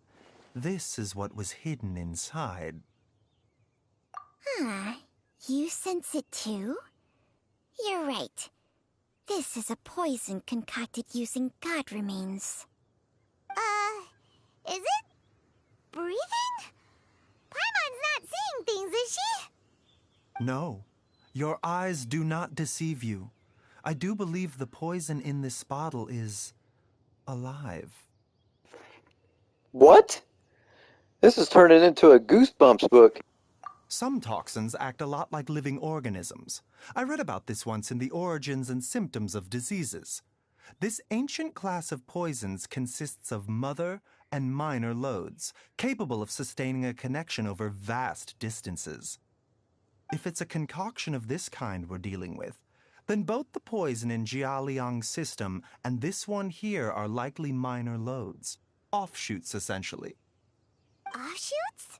This is what was hidden inside. Ah, you sense it too? You're right. This is a poison concocted using god remains. Is it breathing? Paimon's not seeing things, is she? No, your eyes do not deceive you. I do believe the poison in this bottle is alive. What? This is turning into a Goosebumps book. Some toxins act a lot like living organisms. I read about this once in The Origins and Symptoms of Diseases. This ancient class of poisons consists of mother and minor loads, capable of sustaining a connection over vast distances. If it's a concoction of this kind we're dealing with, then both the poison in Jialiang's system and this one here are likely minor loads. Offshoots, essentially. Offshoots?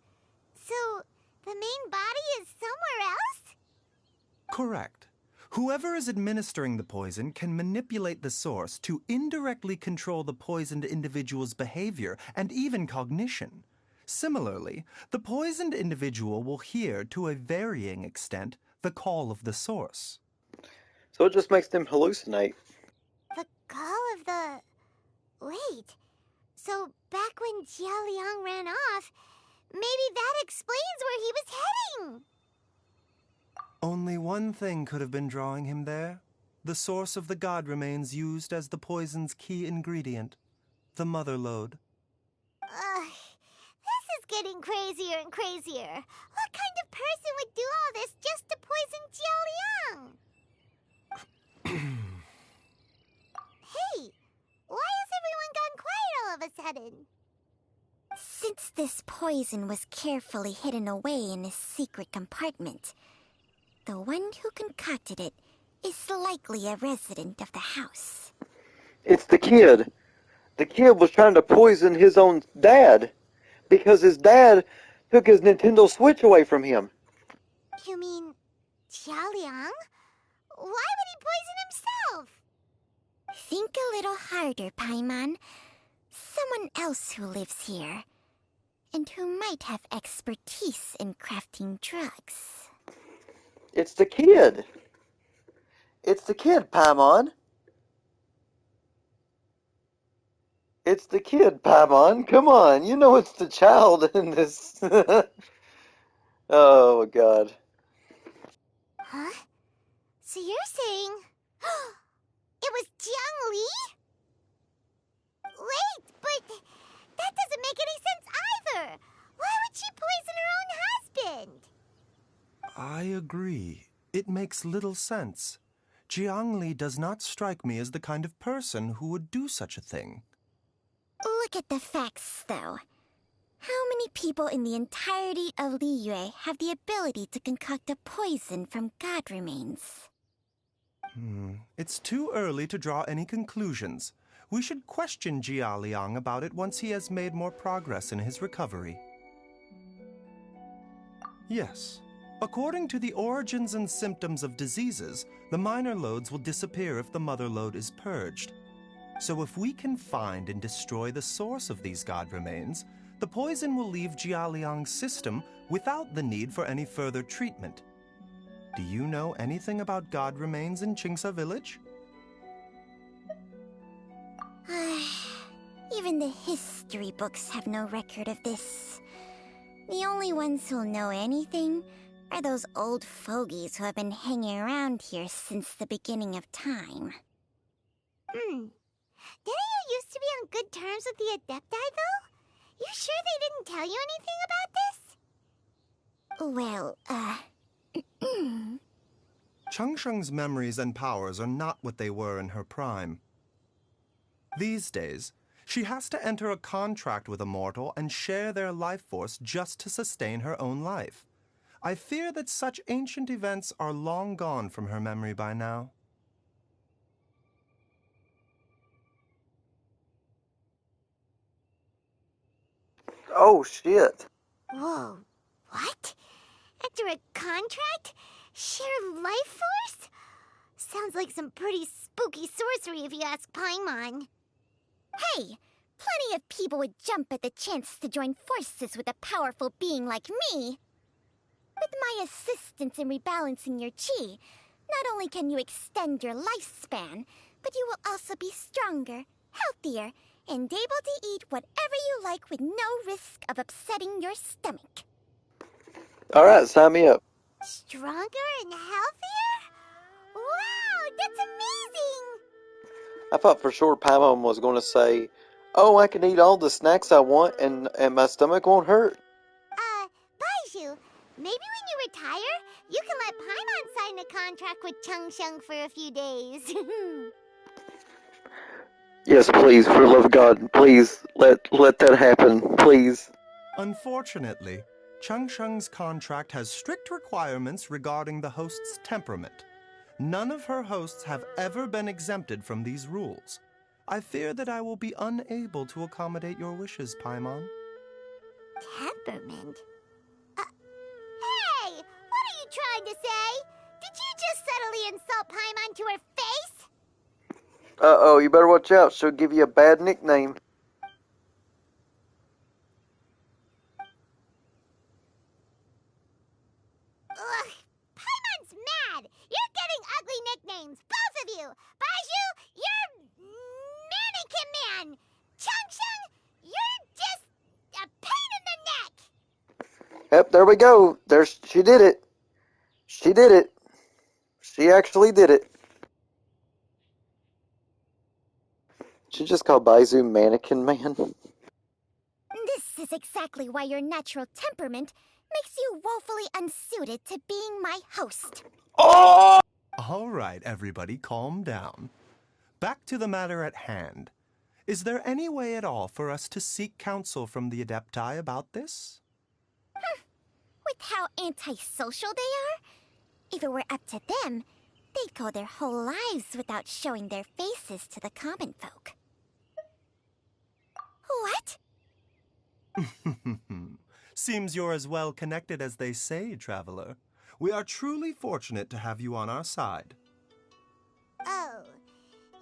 So, the main body is somewhere else? Correct. Whoever is administering the poison can manipulate the source to indirectly control the poisoned individual's behavior and even cognition. Similarly, the poisoned individual will hear, to a varying extent, the call of the source. So it just makes them hallucinate. The call of the... Wait. So, back when Jia Liang ran off, maybe that explains where he was heading! Only one thing could have been drawing him there. The source of the god remains used as the poison's key ingredient, the mother lode. This is getting crazier and crazier. What kind of person would do all this just to poison Jia Liang? Hey, why has everyone gone quiet all of a sudden? Since this poison was carefully hidden away in a secret compartment, the one who concocted it is likely a resident of the house. It's the kid. The kid was trying to poison his own dad because his dad took his Nintendo Switch away from him. You mean Jia Liang? Why would he poison himself? Think a little harder, Paimon. Someone else who lives here, and who might have expertise in crafting drugs. It's the kid. It's the kid, Paimon. It's the kid, Paimon. Come on, you know it's the child in this. Oh, God. Huh? So you're saying... it was Jiang Li? Wait, but that doesn't make any sense either. Why would she poison her own husband? I agree. It makes little sense. Jiang Li does not strike me as the kind of person who would do such a thing. Look at the facts, though. How many people in the entirety of Liyue have the ability to concoct a poison from god remains? It's too early to draw any conclusions. We should question Jia Liang about it once he has made more progress in his recovery. Yes. According to the origins and symptoms of diseases, the minor loads will disappear if the mother load is purged. So if we can find and destroy the source of these god remains, the poison will leave Jia Liang's system without the need for any further treatment. Do you know anything about god remains in Qingsa village? Even the history books have no record of this. The only ones who'll know anything are those old fogies who have been hanging around here since the beginning of time. Didn't you used to be on good terms with the Adepti, though? You sure they didn't tell you anything about this? Changsheng's memories and powers are not what they were in her prime. These days, she has to enter a contract with a mortal and share their life force just to sustain her own life. I fear that such ancient events are long gone from her memory by now. Oh, shit. Whoa, what? Enter a contract? Share life force? Sounds like some pretty spooky sorcery if you ask Paimon. Hey, plenty of people would jump at the chance to join forces with a powerful being like me. With my assistance in rebalancing your chi, not only can you extend your lifespan, but you will also be stronger, healthier, and able to eat whatever you like with no risk of upsetting your stomach. Alright, sign me up. Stronger and healthier? Wow, that's amazing! I thought for sure Paimon was going to say, oh, I can eat all the snacks I want and my stomach won't hurt. Baizhu, maybe when you retire, you can let Paimon sign a contract with Changsheng for a few days. Yes, please, for the love of God, please, let that happen, please. Unfortunately, Changsheng's contract has strict requirements regarding the host's temperament. None of her hosts have ever been exempted from these rules. I fear that I will be unable to accommodate your wishes, Paimon. Temperament? Hey! What are you trying to say? Did you just subtly insult Paimon to her face? Uh-oh, you better watch out, she'll give you a bad nickname. Ugh, Paimon's mad! You're getting ugly nicknames, both of you! Baizhu, you're Mannequin Man! Changsheng, you're just a pain in the neck! Yep, there we go. She did it. She did it. She actually did it. She just called Baizhu Mannequin Man. This is exactly why your natural temperament makes you woefully unsuited to being my host. Oh! All right, everybody, calm down. Back to the matter at hand. Is there any way at all for us to seek counsel from the Adepti about this? With how antisocial they are, if it were up to them, they'd go their whole lives without showing their faces to the common folk. What? Seems you're as well connected as they say, traveler. We are truly fortunate to have you on our side. Oh,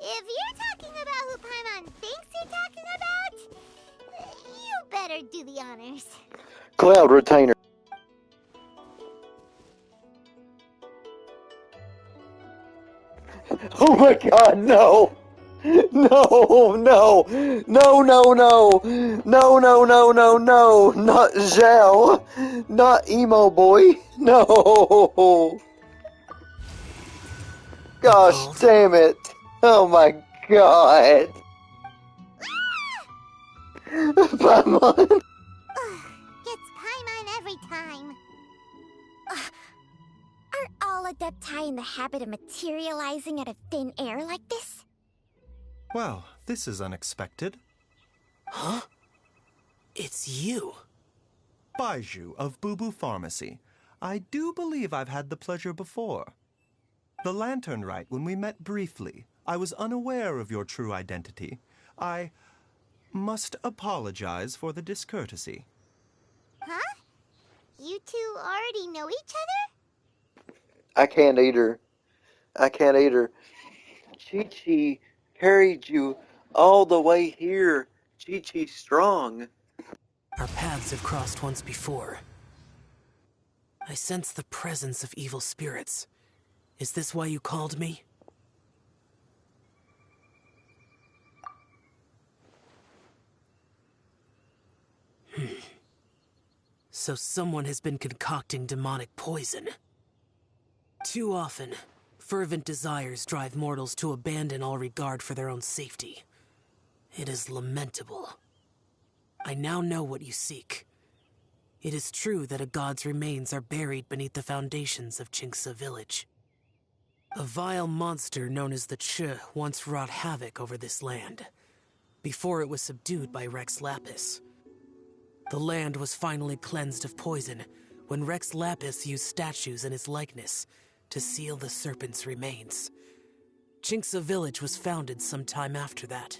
If you're talking about who Paimon thinks you're talking about, you better do the honors. Cloud Retainer. Oh my god, no! No, no! No, no, no! No, no, no, no, no! Not Zhao! Not Emo Boy! No! Gosh damn it! Oh my god! Paimon! Gets Paimon every time. Are all Adepti in the habit of materializing out of thin air like this? Well, this is unexpected. Huh? It's you. Baizhu of Boo Boo Pharmacy. I do believe I've had the pleasure before. The Lantern Rite, when we met briefly, I was unaware of your true identity. I must apologize for the discourtesy. Huh? You two already know each other? I can't eat her. I can't eat her. Chi-Chi carried you all the way here. Chi-Chi's strong. Our paths have crossed once before. I sense the presence of evil spirits. Is this why you called me? So someone has been concocting demonic poison. Too often, fervent desires drive mortals to abandon all regard for their own safety. It is lamentable. I now know what you seek. It is true that a god's remains are buried beneath the foundations of Jinxa village. A vile monster known as the Chi once wrought havoc over this land, before it was subdued by Rex Lapis. The land was finally cleansed of poison when Rex Lapis used statues in his likeness to seal the serpent's remains. Jinxa village was founded some time after that.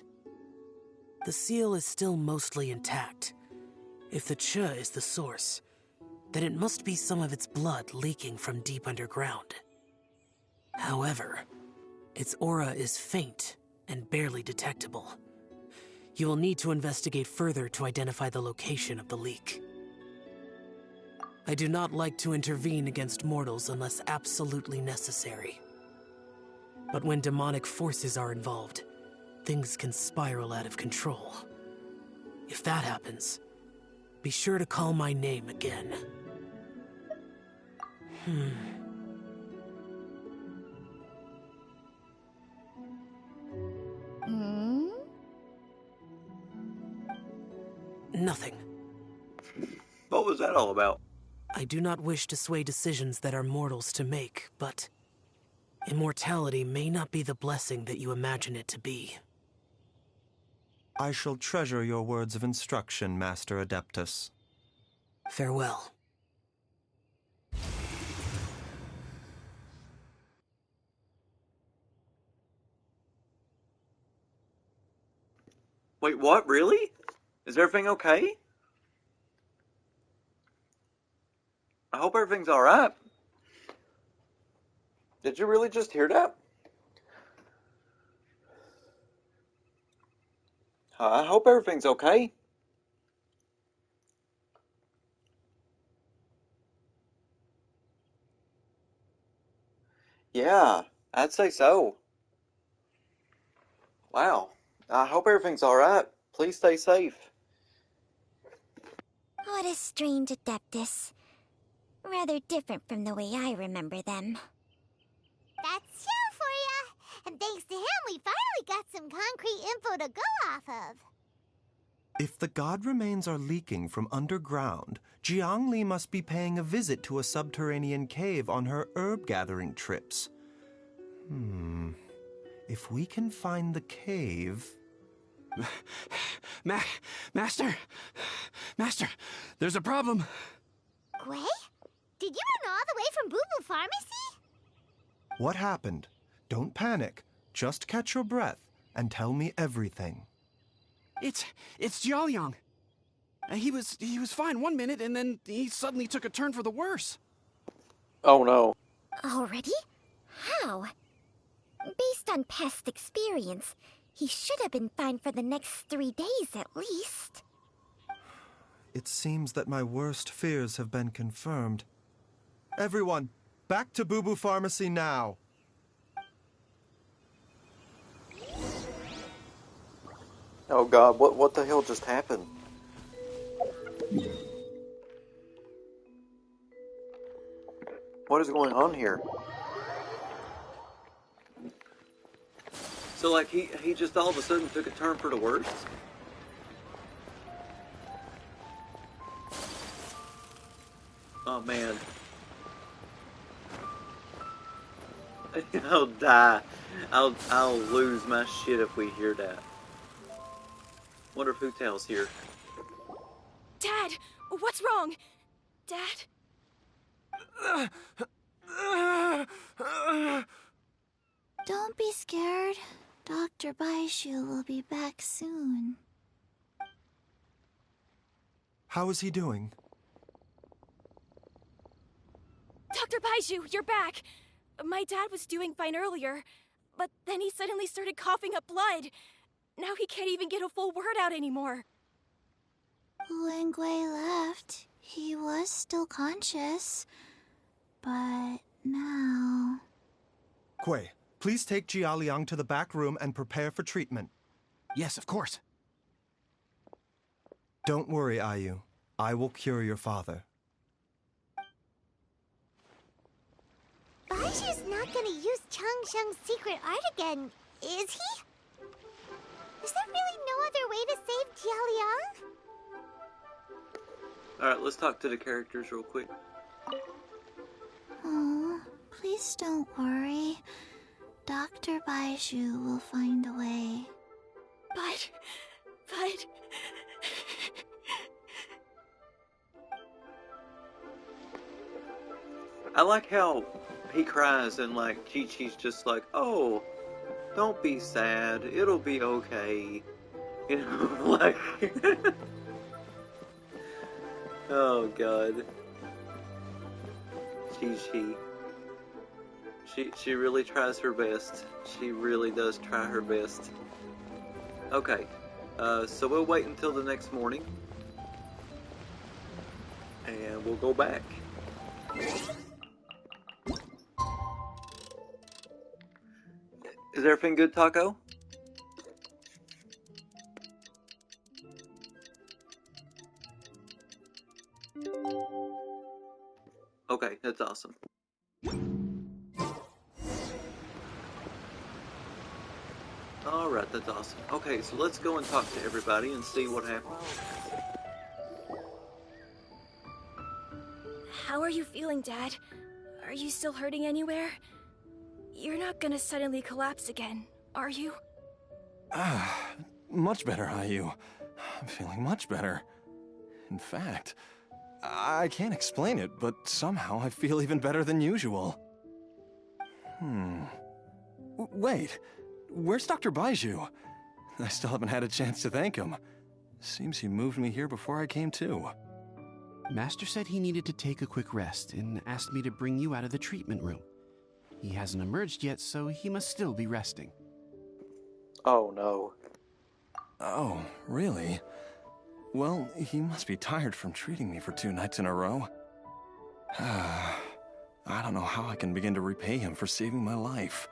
The seal is still mostly intact. If the Chi is the source, then it must be some of its blood leaking from deep underground. However, its aura is faint and barely detectable. You will need to investigate further to identify the location of the leak. I do not like to intervene against mortals unless absolutely necessary. But when demonic forces are involved, things can spiral out of control. If that happens, be sure to call my name again. Nothing. What was that all about? I do not wish to sway decisions that are mortals to make, but immortality may not be the blessing that you imagine it to be. I shall treasure your words of instruction, Master Adeptus. Farewell. Wait, what? Really? Is everything okay? I hope everything's alright. Did you really just hear that? I hope everything's okay. Yeah, I'd say so. Wow. I hope everything's alright. Please stay safe. What a strange Adeptus. Rather different from the way I remember them. That's Xiao for ya! And thanks to him, we finally got some concrete info to go off of. If the god remains are leaking from underground, Jiangli must be paying a visit to a subterranean cave on her herb-gathering trips. If we can find the cave... Master, there's a problem. Gui? Did you run all the way from Boo Boo Pharmacy? What happened? Don't panic. Just catch your breath and tell me everything. It's Jiaoliang. He was fine one minute, and then he suddenly took a turn for the worse. Oh no. Already? How? Based based on past experience, he should have been fine for the next 3 days at least. It seems that my worst fears have been confirmed. Everyone, back to Boo Boo Pharmacy now! Oh god, what the hell just happened? What is going on here? So like he just all of a sudden took a turn for the worst? Oh man. I'll die. I'll lose my shit if we hear that. Wonder if Hu-Tao's here. Dad, what's wrong? Dad? Don't be scared. Dr. Baizhu will be back soon. How is he doing? Dr. Baizhu, you're back! My dad was doing fine earlier, but then he suddenly started coughing up blood. Now he can't even get a full word out anymore. When Gui left, he was still conscious. But now... Gui, please take Jialiang to the back room and prepare for treatment. Yes, of course. Don't worry, Ayu. I will cure your father. Baizhu's not gonna use Changsheng's secret art again, is he? Is there really no other way to save Jialiang? Alright, let's talk to the characters real quick. Oh, please don't worry. Dr. Baizhu will find a way. But... I like how he cries and like Chi-Chi's just like, oh, don't be sad, it'll be okay. You know, like... Oh god. Chi-Chi. She really tries her best. She really does try her best. Okay, so we'll wait until the next morning. And we'll go back. Is everything good, Taco? Okay, that's awesome. Alright, that's awesome. Okay, so let's go and talk to everybody and see what happens. How are you feeling, Dad? Are you still hurting anywhere? You're not gonna suddenly collapse again, are you? Much better, Ayu. I'm feeling much better. In fact, I can't explain it, but somehow I feel even better than usual. Wait, where's Dr. Baizhu? I still haven't had a chance to thank him. Seems he moved me here before I came to. Master said he needed to take a quick rest and asked me to bring you out of the treatment room. He hasn't emerged yet, so he must still be resting. Oh no. Oh, really? Well, he must be tired from treating me for 2 nights in a row. I don't know how I can begin to repay him for saving my life.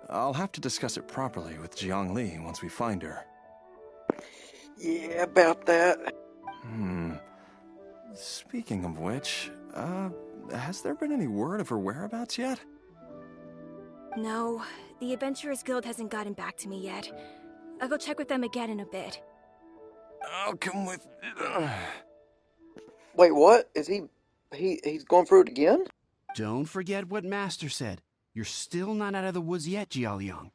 I'll have to discuss it properly with Jiangli once we find her. Yeah, about that. Speaking of which, has there been any word of her whereabouts yet? No, the Adventurers Guild hasn't gotten back to me yet. I'll go check with them again in a bit. I'll come with... Wait, what? Is he's going through it again? Don't forget what Master said. You're still not out of the woods yet, Jialiang.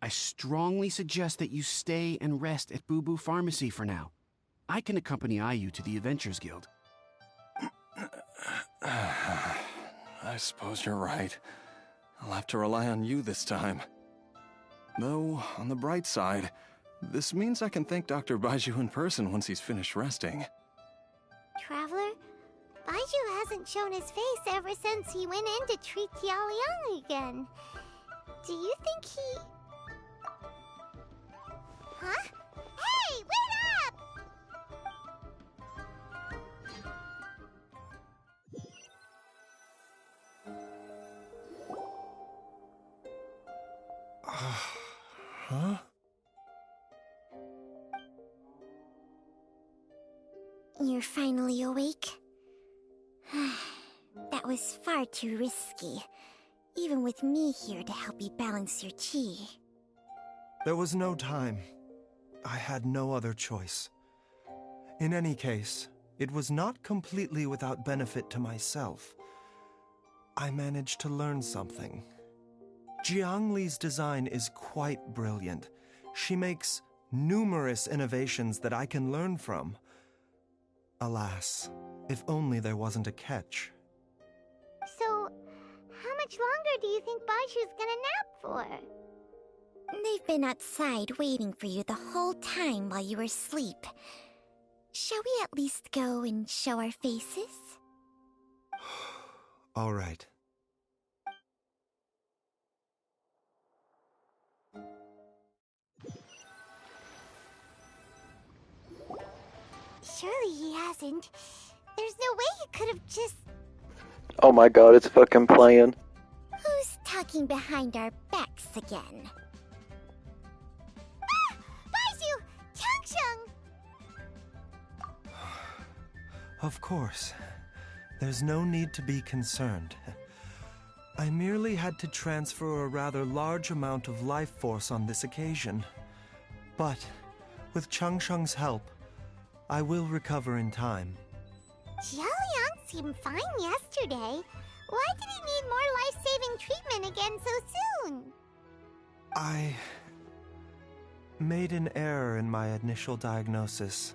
I strongly suggest that you stay and rest at Boo Boo Pharmacy for now. I can accompany Ayu to the Adventurers Guild. I suppose you're right. I'll have to rely on you this time. Though, on the bright side, this means I can thank Dr. Baizhu in person once he's finished resting. Traveler, Baizhu hasn't shown his face ever since he went in to treat Jialiang again. Do you think he... Huh? Hey, wait up! Huh? You're finally awake? That was far too risky, even with me here to help you balance your chi. There was no time. I had no other choice. In any case, it was not completely without benefit to myself. I managed to learn something. Jiang Li's design is quite brilliant. She makes numerous innovations that I can learn from. Alas, if only there wasn't a catch. So, how much longer do you think Baizhu's gonna nap for? They've been outside waiting for you the whole time while you were asleep. Shall we at least go and show our faces? All right. Surely he hasn't. There's no way he could have just... Oh my god, it's fucking playing. Who's talking behind our backs again? Ah! Baizhu! Changsheng! Of course. There's no need to be concerned. I merely had to transfer a rather large amount of life force on this occasion. But, with Changsheng's help, I will recover in time. Jialiang seemed fine yesterday. Why did he need more life-saving treatment again so soon? I made an error in my initial diagnosis.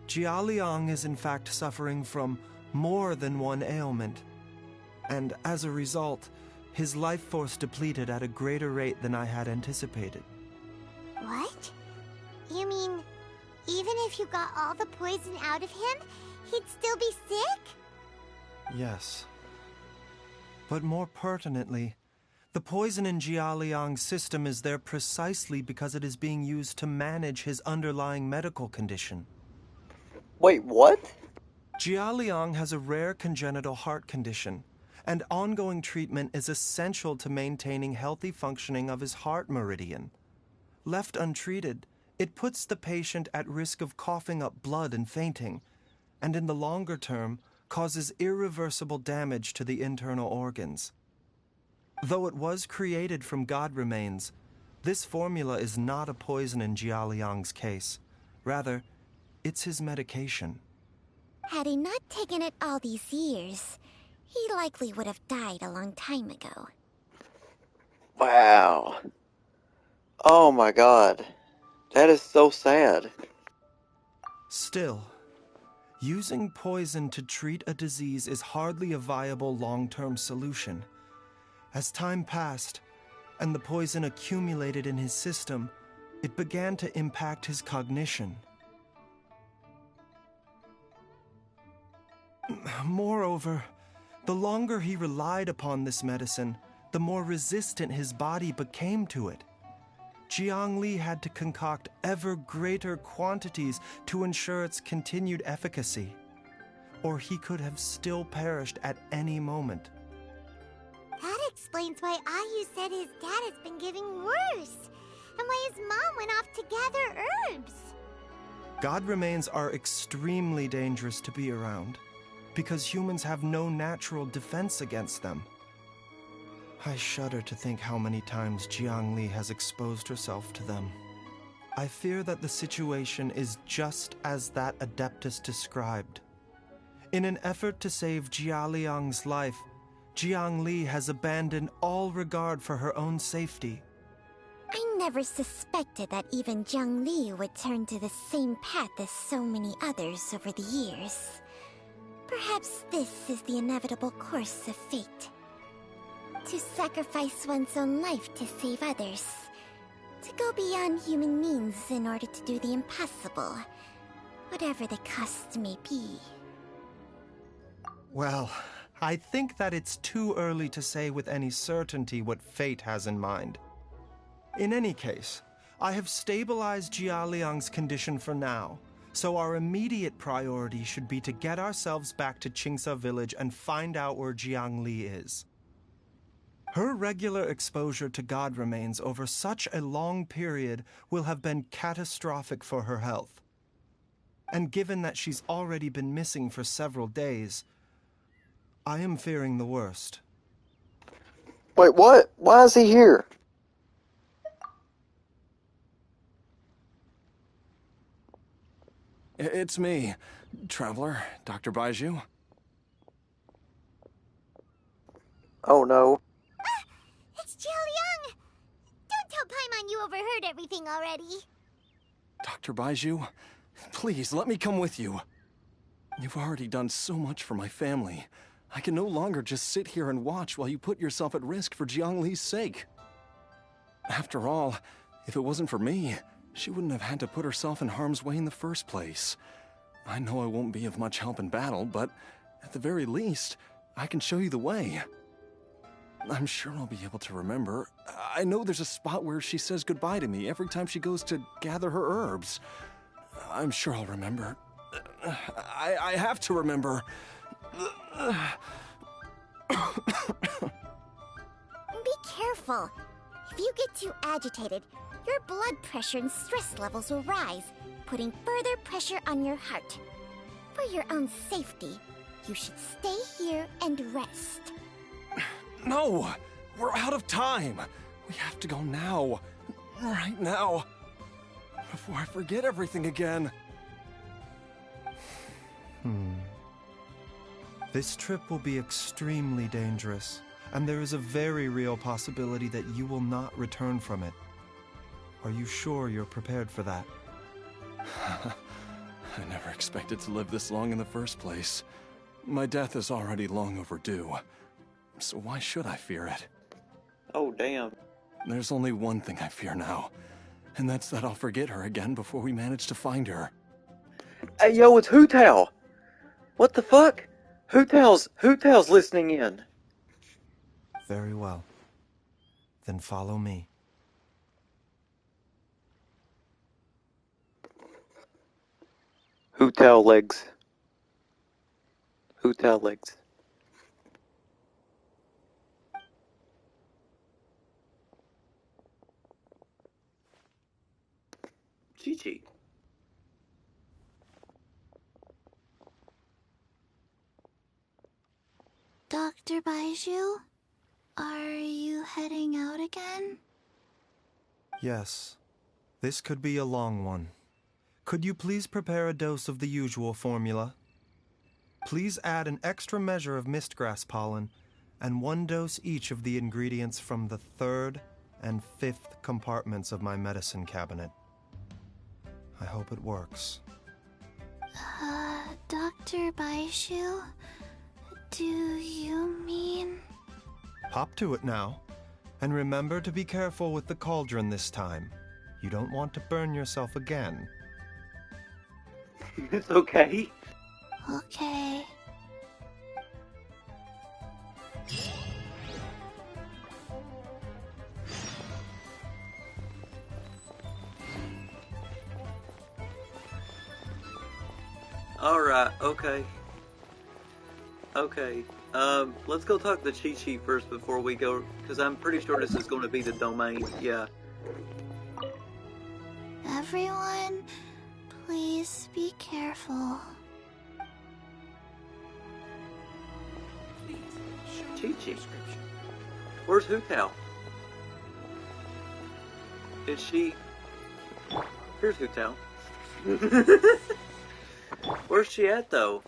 Jialiang is in fact suffering from more than one ailment. And as a result, his life force depleted at a greater rate than I had anticipated. What? You mean, even if you got all the poison out of him, he'd still be sick? Yes. But more pertinently, the poison in Jialiang's system is there precisely because it is being used to manage his underlying medical condition. Wait, what? Jialiang has a rare congenital heart condition, and ongoing treatment is essential to maintaining healthy functioning of his heart meridian. Left untreated, it puts the patient at risk of coughing up blood and fainting, and in the longer term, causes irreversible damage to the internal organs. Though it was created from god remains, this formula is not a poison in Jialiang's case. Rather, it's his medication. Had he not taken it all these years, he likely would have died a long time ago. Wow. Oh my god. That is so sad. Still, using poison to treat a disease is hardly a viable long-term solution. As time passed, and the poison accumulated in his system, it began to impact his cognition. Moreover, the longer he relied upon this medicine, the more resistant his body became to it. Jiang Li had to concoct ever greater quantities to ensure its continued efficacy, or he could have still perished at any moment. That explains why Ayu said his dad has been getting worse, and why his mom went off to gather herbs. God remains are extremely dangerous to be around, because humans have no natural defense against them. I shudder to think how many times Jiang Li has exposed herself to them. I fear that the situation is just as that Adeptus described. In an effort to save Jialiang's life, Jiang Li has abandoned all regard for her own safety. I never suspected that even Jiang Li would turn to the same path as so many others over the years. Perhaps this is the inevitable course of fate. To sacrifice one's own life to save others. To go beyond human means in order to do the impossible, whatever the cost may be. Well, I think that it's too early to say with any certainty what fate has in mind. In any case, I have stabilized Jia Liang's condition for now, so our immediate priority should be to get ourselves back to Qingsa village and find out where Jiang Li is. Her regular exposure to god remains over such a long period will have been catastrophic for her health. And given that she's already been missing for several days, I am fearing the worst. Wait, what? Why is he here? It's me, Traveler, Dr. Baizhu. Oh no. It's Jiao Liang! Don't tell Paimon you overheard everything already. Dr. Baizhu, please let me come with you. You've already done so much for my family. I can no longer just sit here and watch while you put yourself at risk for Jiang Li's sake. After all, if it wasn't for me, she wouldn't have had to put herself in harm's way in the first place. I know I won't be of much help in battle, but at the very least, I can show you the way. I'm sure I'll be able to remember. I know there's a spot where she says goodbye to me every time she goes to gather her herbs. I'm sure I'll remember. I have to remember. Be careful. If you get too agitated, your blood pressure and stress levels will rise, putting further pressure on your heart. For your own safety, you should stay here and rest. No! We're out of time! We have to go now. Right now. Before I forget everything again. This trip will be extremely dangerous, and there is a very real possibility that you will not return from it. Are you sure you're prepared for that? I never expected to live this long in the first place. My death is already long overdue. So why should I fear it? Oh, damn. There's only one thing I fear now, and that's that I'll forget her again before we manage to find her. Hey, yo, it's Hu Tao. What the fuck? Hu Tao's listening in. Very well. Then follow me. Hu Tao legs. Hu Tao legs. Chi-Chi. Dr. Baizhu, are you heading out again? Yes. This could be a long one. Could you please prepare a dose of the usual formula? Please add an extra measure of mistgrass pollen and 1 dose each of the ingredients from the 3rd and 5th compartments of my medicine cabinet. I hope it works. Dr. Baizhu, do you mean... Hop to it now. And remember to be careful with the cauldron this time. You don't want to burn yourself again. It's okay. Okay. Alright, okay. Okay. Let's go talk to Chi-Chi first before we go, because I'm pretty sure this is going to be the domain, yeah. Everyone, please be careful. Chi-Chi. Where's Hu Tao? Is she... Here's Hu Tao. Where's she at, though?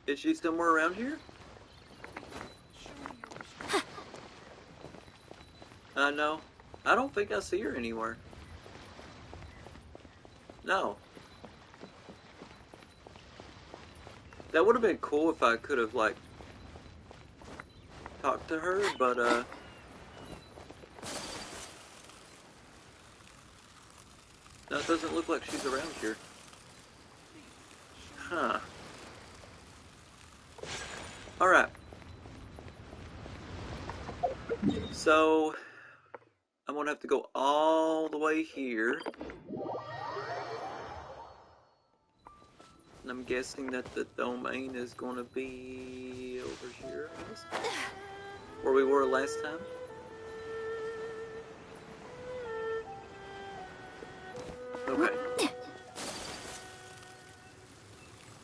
Is she somewhere around here? No. I don't think I see her anywhere. No. That would have been cool if I could have, like, talked to her, but, no, it doesn't look like she's around here. Huh. Alright. So, I'm gonna have to go all the way here. And I'm guessing that the domain is gonna be over here, I guess? Where we were last time. Okay.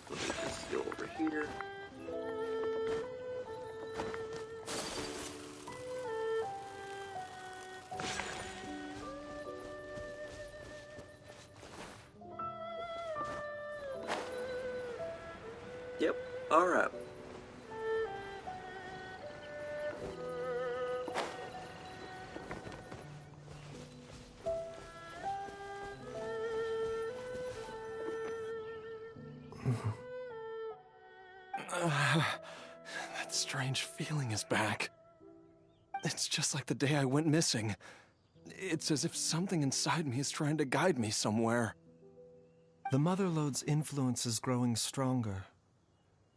Let me just go over here. Yep, alright. That strange feeling is back. It's just like the day I went missing. It's as if something inside me is trying to guide me somewhere. The Mother Lode's influence is growing stronger.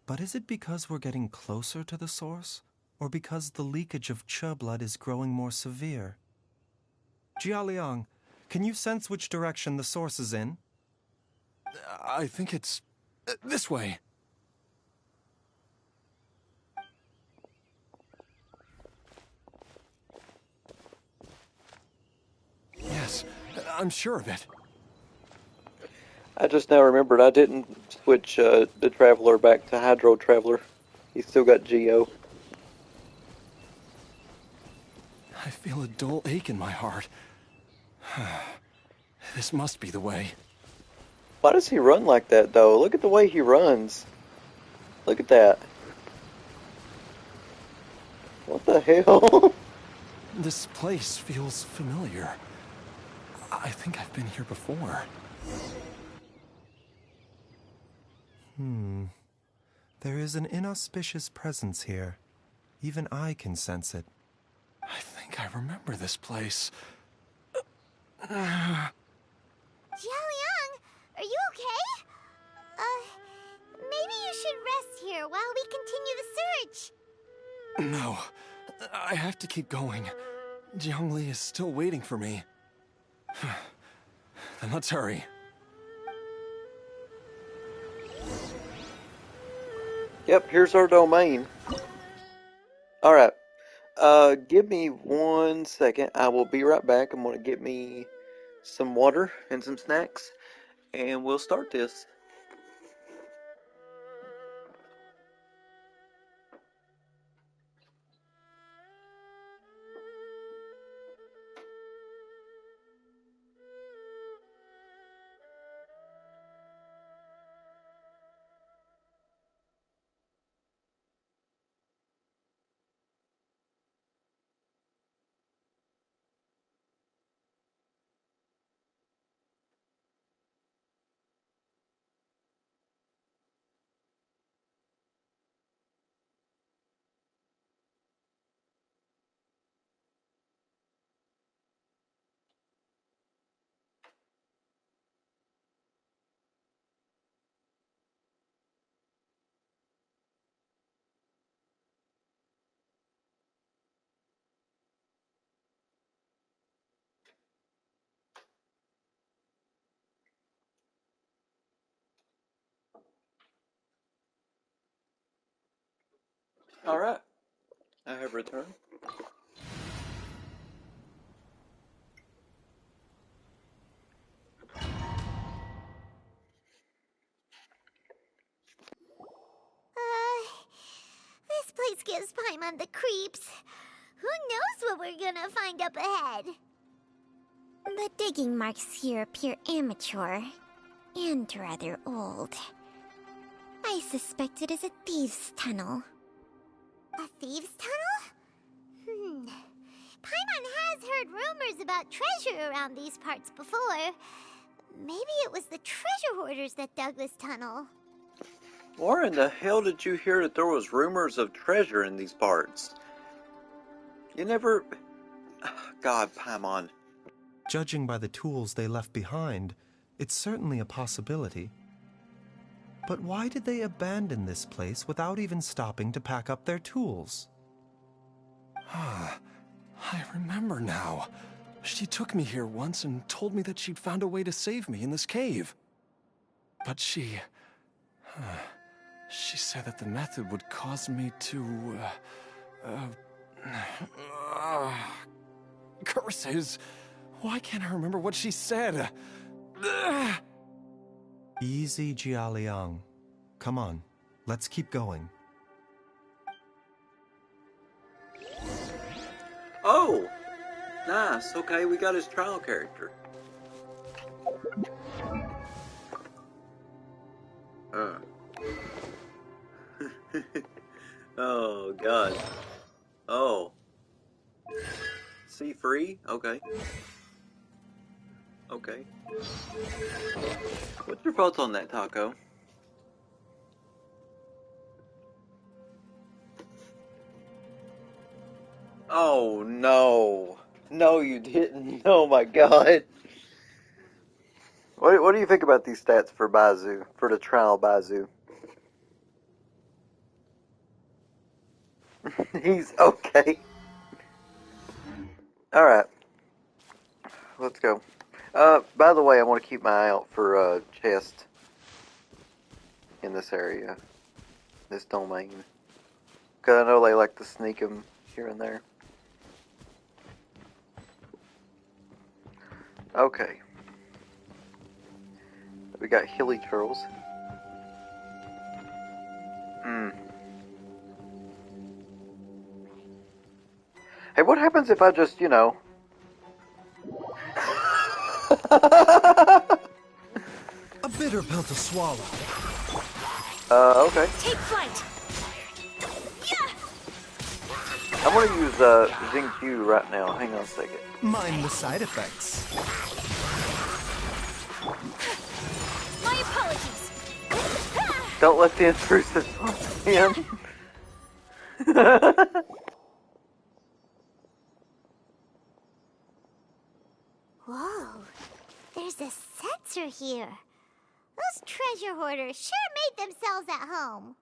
But is it because we're getting closer to the source? Or because the leakage of Che blood is growing more severe? Jialiang, can you sense which direction the source is in? I think it's this way. Yes, I'm sure of it. I just now remembered I didn't switch the Traveler back to Hydro Traveler. He's still got Geo. I feel a dull ache in my heart. This must be the way. Why does he run like that, though? Look at the way he runs. Look at that. What the hell? This place feels familiar. I think I've been here before. There is an inauspicious presence here. Even I can sense it. I think I remember this place. Jialiang, are you okay? Maybe you should rest here while we continue the search. No, I have to keep going. Jiangli is still waiting for me. Then let's hurry. Yep, here's our domain. Alright. Give me 1 second. I will be right back. I'm gonna get me some water and some snacks, and we'll start this. Alright. I have returned. This place gives Paimon the creeps. Who knows what we're gonna find up ahead? The digging marks here appear amateur and rather old. I suspect it is a thieves' tunnel. A thieves' tunnel? Paimon has heard rumors about treasure around these parts before. Maybe it was the treasure hoarders that dug this tunnel. Where in the hell did you hear that there was rumors of treasure in these parts? You never... God, Paimon. Judging by the tools they left behind, it's certainly a possibility. But why did they abandon this place without even stopping to pack up their tools? I remember now. She took me here once and told me that she'd found a way to save me in this cave. But she said that the method would cause me to, curses. Why can't I remember what she said? Easy, Jialiang. Come on, let's keep going. Oh! Nice, okay, we got his trial character. Oh, God. Oh. See free? Okay. Okay. What's your thoughts on that, Taco? Oh, no. No, you didn't. Oh, my God. What do you think about these stats for Baizhu, for the trial Baizhu? He's okay. Alright. Let's go. By the way, I want to keep my eye out for chest in this area, this domain. Because I know they like to sneak them here and there. Okay. We got hilly turtles. Hey, what happens if I just, you know... A bitter pill to swallow. Okay. Take flight. I'm gonna use Xingqiu right now. Hang on a second. Mind the side effects. My apologies. Don't let the intrusive in. Whoa, there's a sensor here. Those treasure hoarders sure made themselves at home.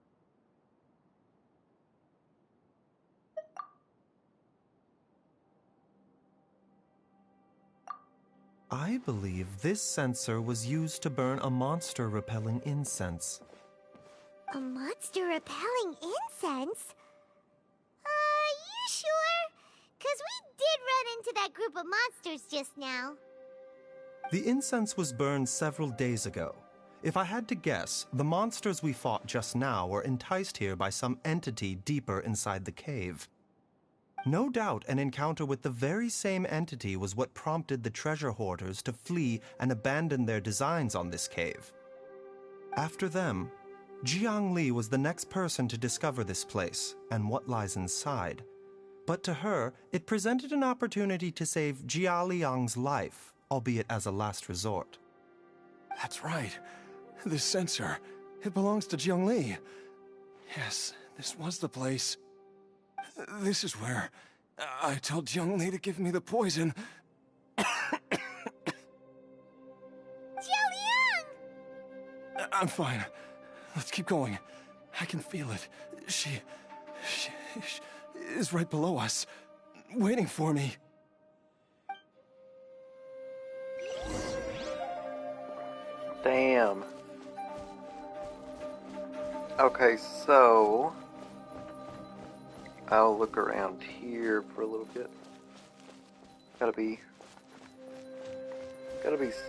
I believe this sensor was used to burn a monster-repelling incense. A monster-repelling incense? You sure? 'Cause we did run into that group of monsters just now. The incense was burned several days ago. If I had to guess, the monsters we fought just now were enticed here by some entity deeper inside the cave. No doubt an encounter with the very same entity was what prompted the treasure hoarders to flee and abandon their designs on this cave. After them, Jiang Li was the next person to discover this place and what lies inside. But to her, it presented an opportunity to save Jia Liang's life, albeit as a last resort. That's right. This sensor, it belongs to Jiang Li. Yes, this was the place. This is where I told Jiang Li to give me the poison. Jialiang! I'm fine. Let's keep going. I can feel it. She is right below us, waiting for me. Damn. Okay, so... I'll look around here for a little bit. Gotta be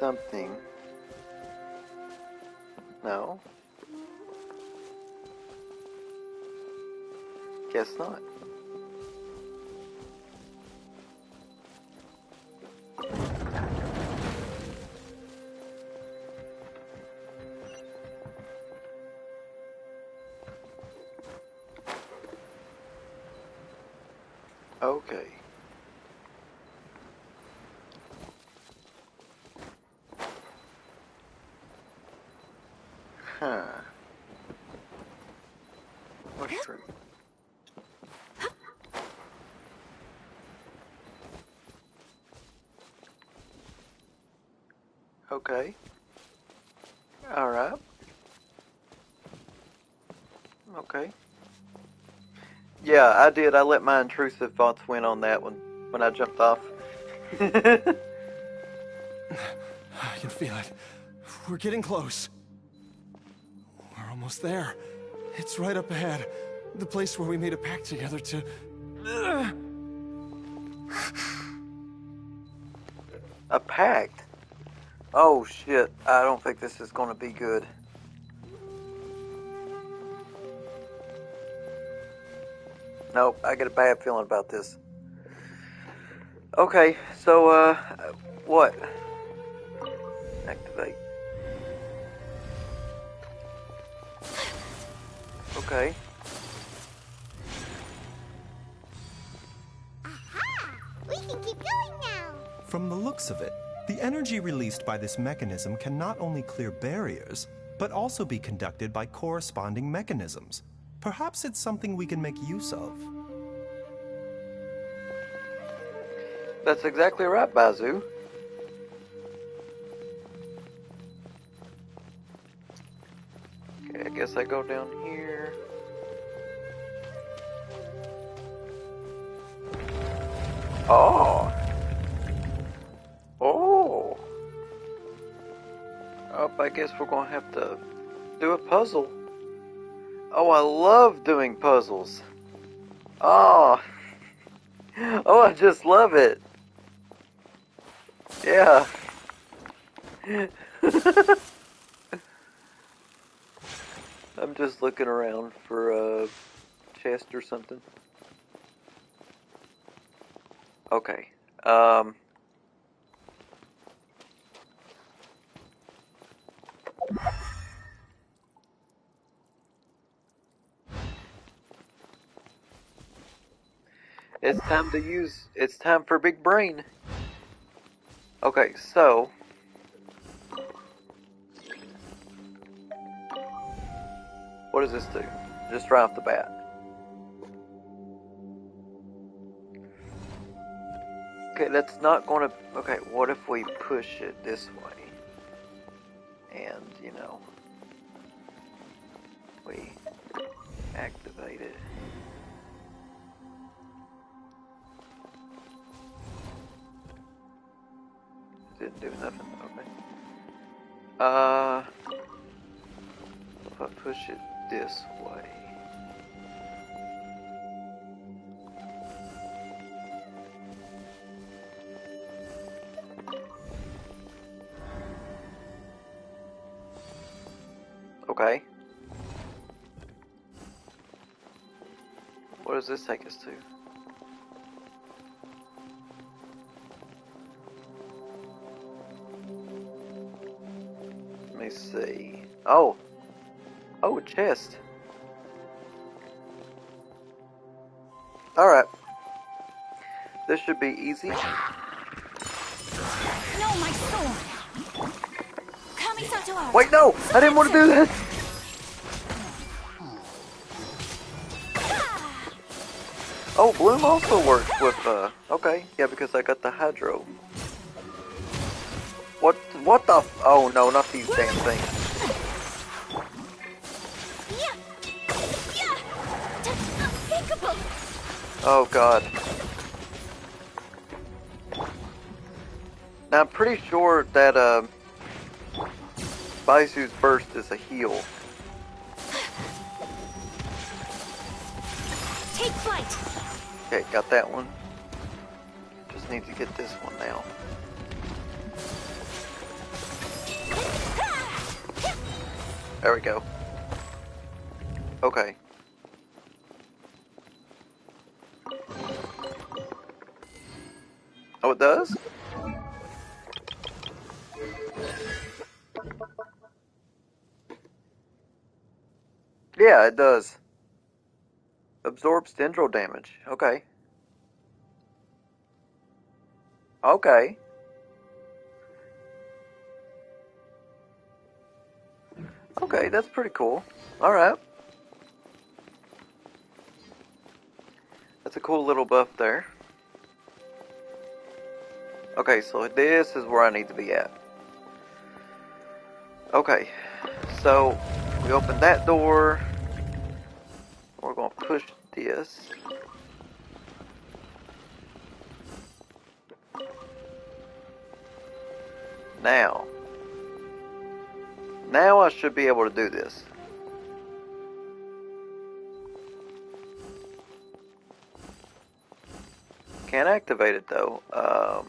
something. No. Guess not. Okay. Huh. Mushroom. Okay. Alright. Okay. Yeah, I did. I let my intrusive thoughts win on that one when I jumped off. I can feel it. We're getting close. We're almost there. It's right up ahead. The place where we made a pact together to... A pact? Oh shit, I don't think this is gonna be good. Nope, I get a bad feeling about this. Okay, so, what? Activate. Okay. Aha! We can keep going now. From the looks of it, the energy released by this mechanism can not only clear barriers, but also be conducted by corresponding mechanisms. Perhaps it's something we can make use of. That's exactly right, Baizhu. Okay, I guess I go down here. Oh! Oh! Oh, I guess we're gonna have to do a puzzle. Oh, I love doing puzzles. Oh! Oh, I just love it. Yeah. I'm just looking around for a chest or something. Okay. It's time for big brain. Okay, so what does this do? Just right off the bat. Okay, that's not gonna... Okay, what if we push it this way? And, you know, we activate it. Didn't do nothing, okay. If I push it this way... Okay. What does this take us to? Let me see. Oh! Oh, a chest. Alright. This should be easy. No, my sword! Wait, no! I didn't want to do that! Oh, Bloom also works with, okay. Yeah, because I got the Hydro. What the oh no, not these damn things. Oh god. Now I'm pretty sure that, Baizhu's burst is a heal. Take flight. Okay, got that one. Just need to get this one now. There we go. Okay. Oh, it does? Yeah, it does. Absorbs dendral damage. Okay. Okay. Okay, that's pretty cool. Alright. That's a cool little buff there. Okay, so this is where I need to be at. Okay. So, we open that door. We're going to push this. Now I should be able to do this. Can't activate it though. Let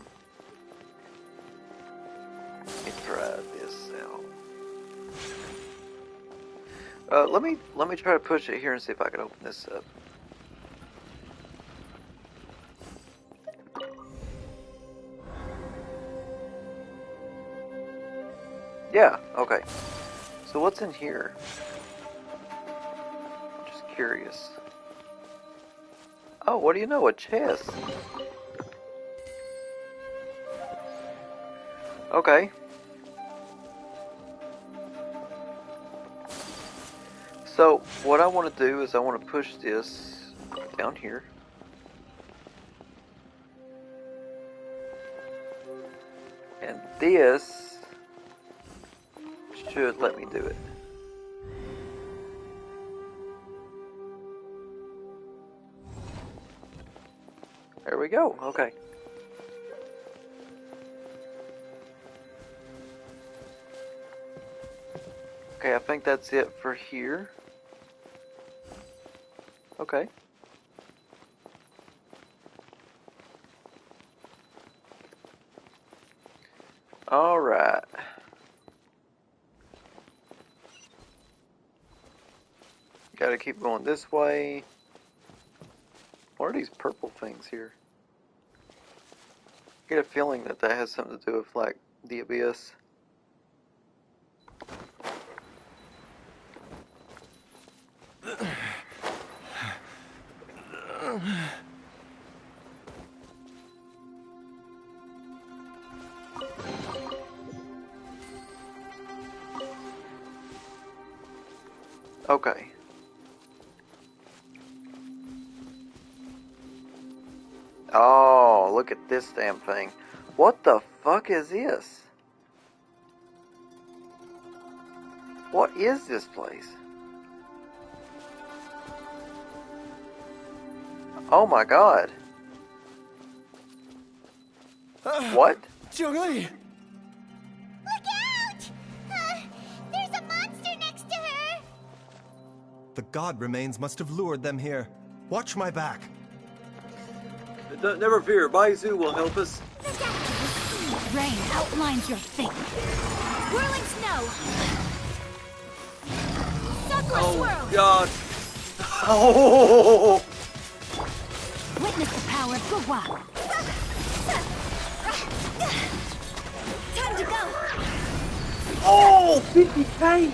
me try this out. Let me try to push it here and see if I can open this up. Yeah, okay. So what's in here? Just curious. Oh, what do you know? A chest. Okay. So, what I want to do is I want to push this down here. And this should let me do it. There we go. Okay. Okay, I think that's it for here. Okay. All right. Gotta keep going this way. What are these purple things here? I get a feeling that that has something to do with, like, the abyss. Okay. Oh, look at this damn thing. What the fuck is this? What is this place? Oh my god. What? Zhongli! Look out! There's a monster next to her! The god remains must have lured them here. Watch my back. Never fear, Baizhu will help us. Rain outlines your fate. Whirling snow! Sakura swirl! God. Oh! Witness the power of Gugwa! Time to go! Oh! 50k!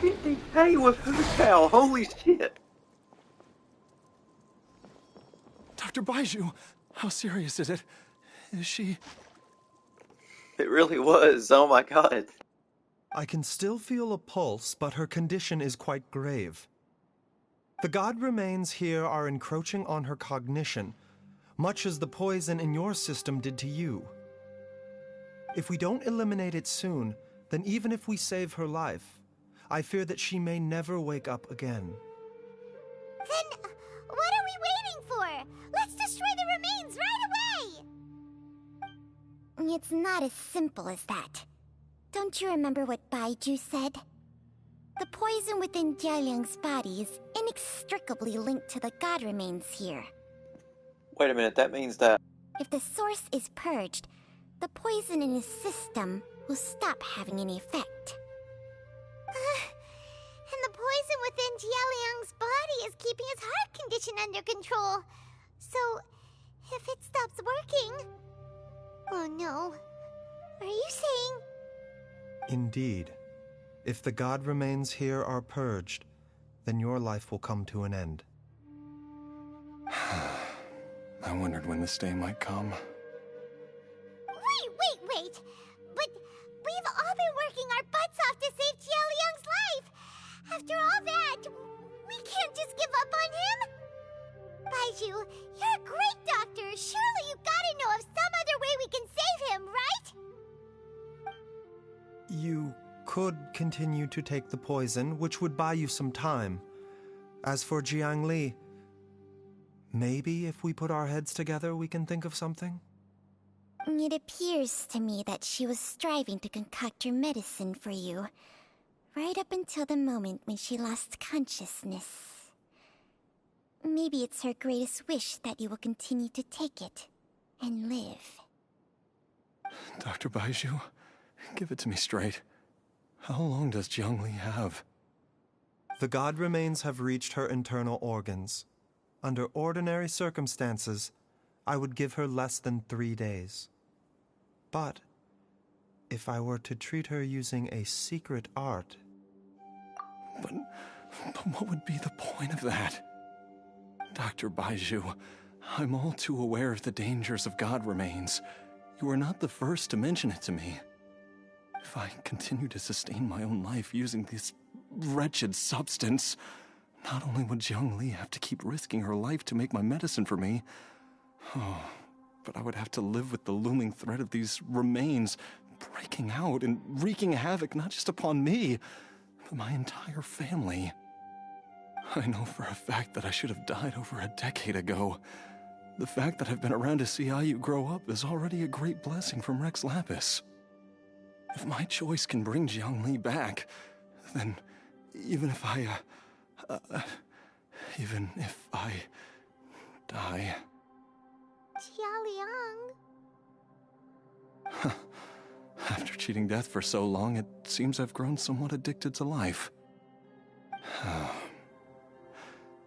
50k with Hu-Tao! Holy shit! Dr. Baizhu, how serious is it? Is she... It really was. Oh my god. I can still feel a pulse, but her condition is quite grave. The god remains here are encroaching on her cognition, much as the poison in your system did to you. If we don't eliminate it soon, then even if we save her life, I fear that she may never wake up again. Then, what are we waiting for? Let's destroy the remains right away! It's not as simple as that. Don't you remember what Baizhu said? The poison within Jialiang's body is inextricably linked to the god remains here. Wait a minute, that means that... If the source is purged, the poison in his system will stop having any effect. And the poison within Jialiang's body is keeping his heart condition under control. So, if it stops working... Oh no. Are you saying... Indeed. If the god remains here are purged, then your life will come to an end. I wondered when this day might come. Wait! But we've all been working our butts off to save Jialiang's life! After all that, we can't just give up on him! Baizhu, you're a great doctor! Surely you gotta know of some other way we can save him, right? You could continue to take the poison, which would buy you some time. As for Jiang Li, maybe if we put our heads together, we can think of something? It appears to me that she was striving to concoct your medicine for you, right up until the moment when she lost consciousness. Maybe it's her greatest wish that you will continue to take it and live. Dr. Baizhu, give it to me straight. How long does Jiang Li have? The god remains have reached her internal organs. Under ordinary circumstances, I would give her less than 3 days. But if I were to treat her using a secret art... But what would be the point of that? Dr. Baizhu, I'm all too aware of the dangers of god remains. You are not the first to mention it to me. If I continue to sustain my own life using this wretched substance, not only would Jiang Li have to keep risking her life to make my medicine for me, but I would have to live with the looming threat of these remains breaking out and wreaking havoc not just upon me, but my entire family. I know for a fact that I should have died over a decade ago. The fact that I've been around to see how you grow up is already a great blessing from Rex Lapis. If my choice can bring Jiang Li back, then even if I die... Jialiang. After cheating death for so long, it seems I've grown somewhat addicted to life.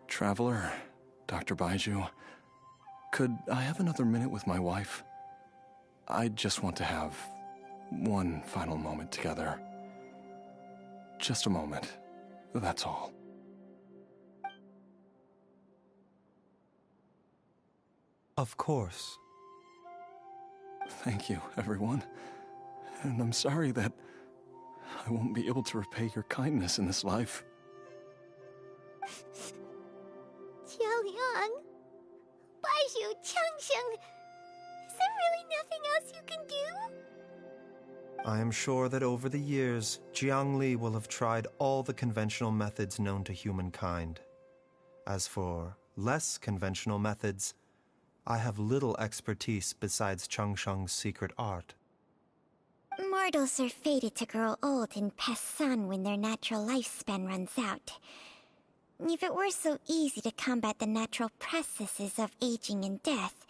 Traveler, Dr. Baizhu, could I have another minute with my wife? I just want to have one final moment together. Just a moment, that's all. Of course. Thank you, everyone. And I'm sorry that I won't be able to repay your kindness in this life. Jialiang. Baizhu, Changsheng. Is there really nothing else you can do? I am sure that over the years, Jiang Li will have tried all the conventional methods known to humankind. As for less conventional methods, I have little expertise besides Changsheng's secret art. Mortals are fated to grow old and pass on when their natural lifespan runs out. If it were so easy to combat the natural processes of aging and death,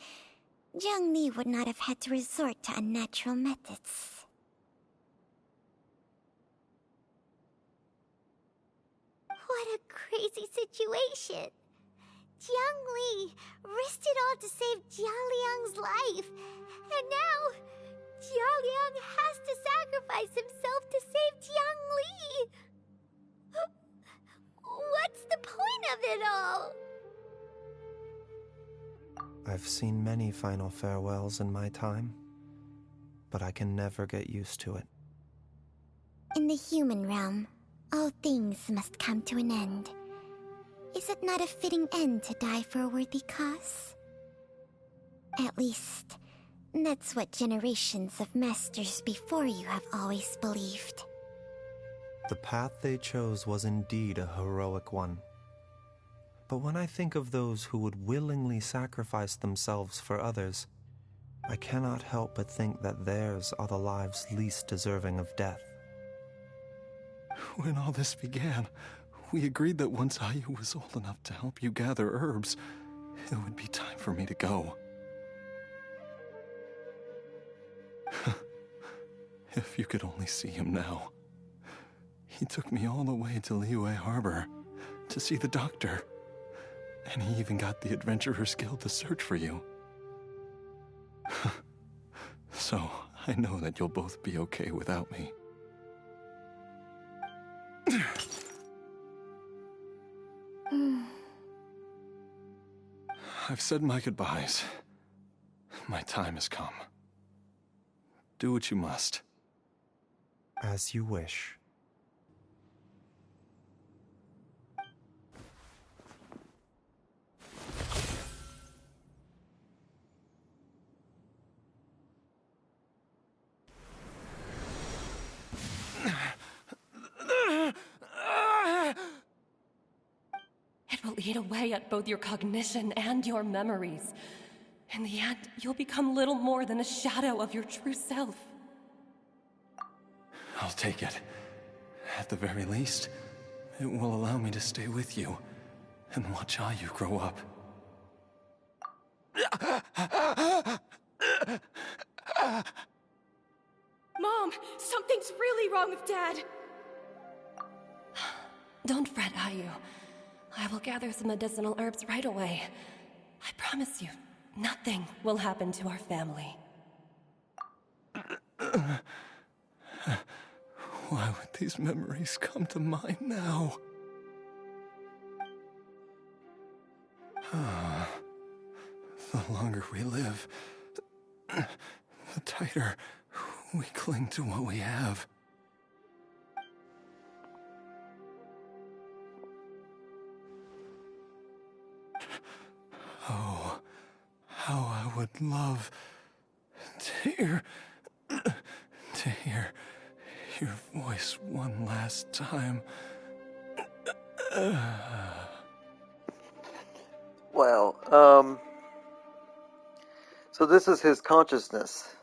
Jiang Li would not have had to resort to unnatural methods. What a crazy situation. Jiang Li risked it all to save Jialiang's life, and now Jialiang has to sacrifice himself to save Jiang Li. What's the point of it all? I've seen many final farewells in my time, but I can never get used to it. In the human realm, all things must come to an end. Is it not a fitting end to die for a worthy cause? At least, that's what generations of masters before you have always believed. The path they chose was indeed a heroic one. But when I think of those who would willingly sacrifice themselves for others, I cannot help but think that theirs are the lives least deserving of death. When all this began, we agreed that once Ayu was old enough to help you gather herbs, it would be time for me to go. If you could only see him now. He took me all the way to Liyue Harbor to see the doctor. And he even got the Adventurers Guild to search for you. So, I know that you'll both be okay without me. I've said my goodbyes. My time has come. Do what you must. As you wish. It It will eat away at both your cognition and your memories. In the end, you'll become little more than a shadow of your true self. I'll take it. At the very least, it will allow me to stay with you and watch how you grow up. Mom, something's really wrong with Dad. Don't fret, Ayu. I will gather some medicinal herbs right away. I promise you, nothing will happen to our family. Why would these memories come to mind now? The longer we live, the tighter we cling to what we have. Oh, how I would love to hear your voice one last time. Wow. So this is his consciousness.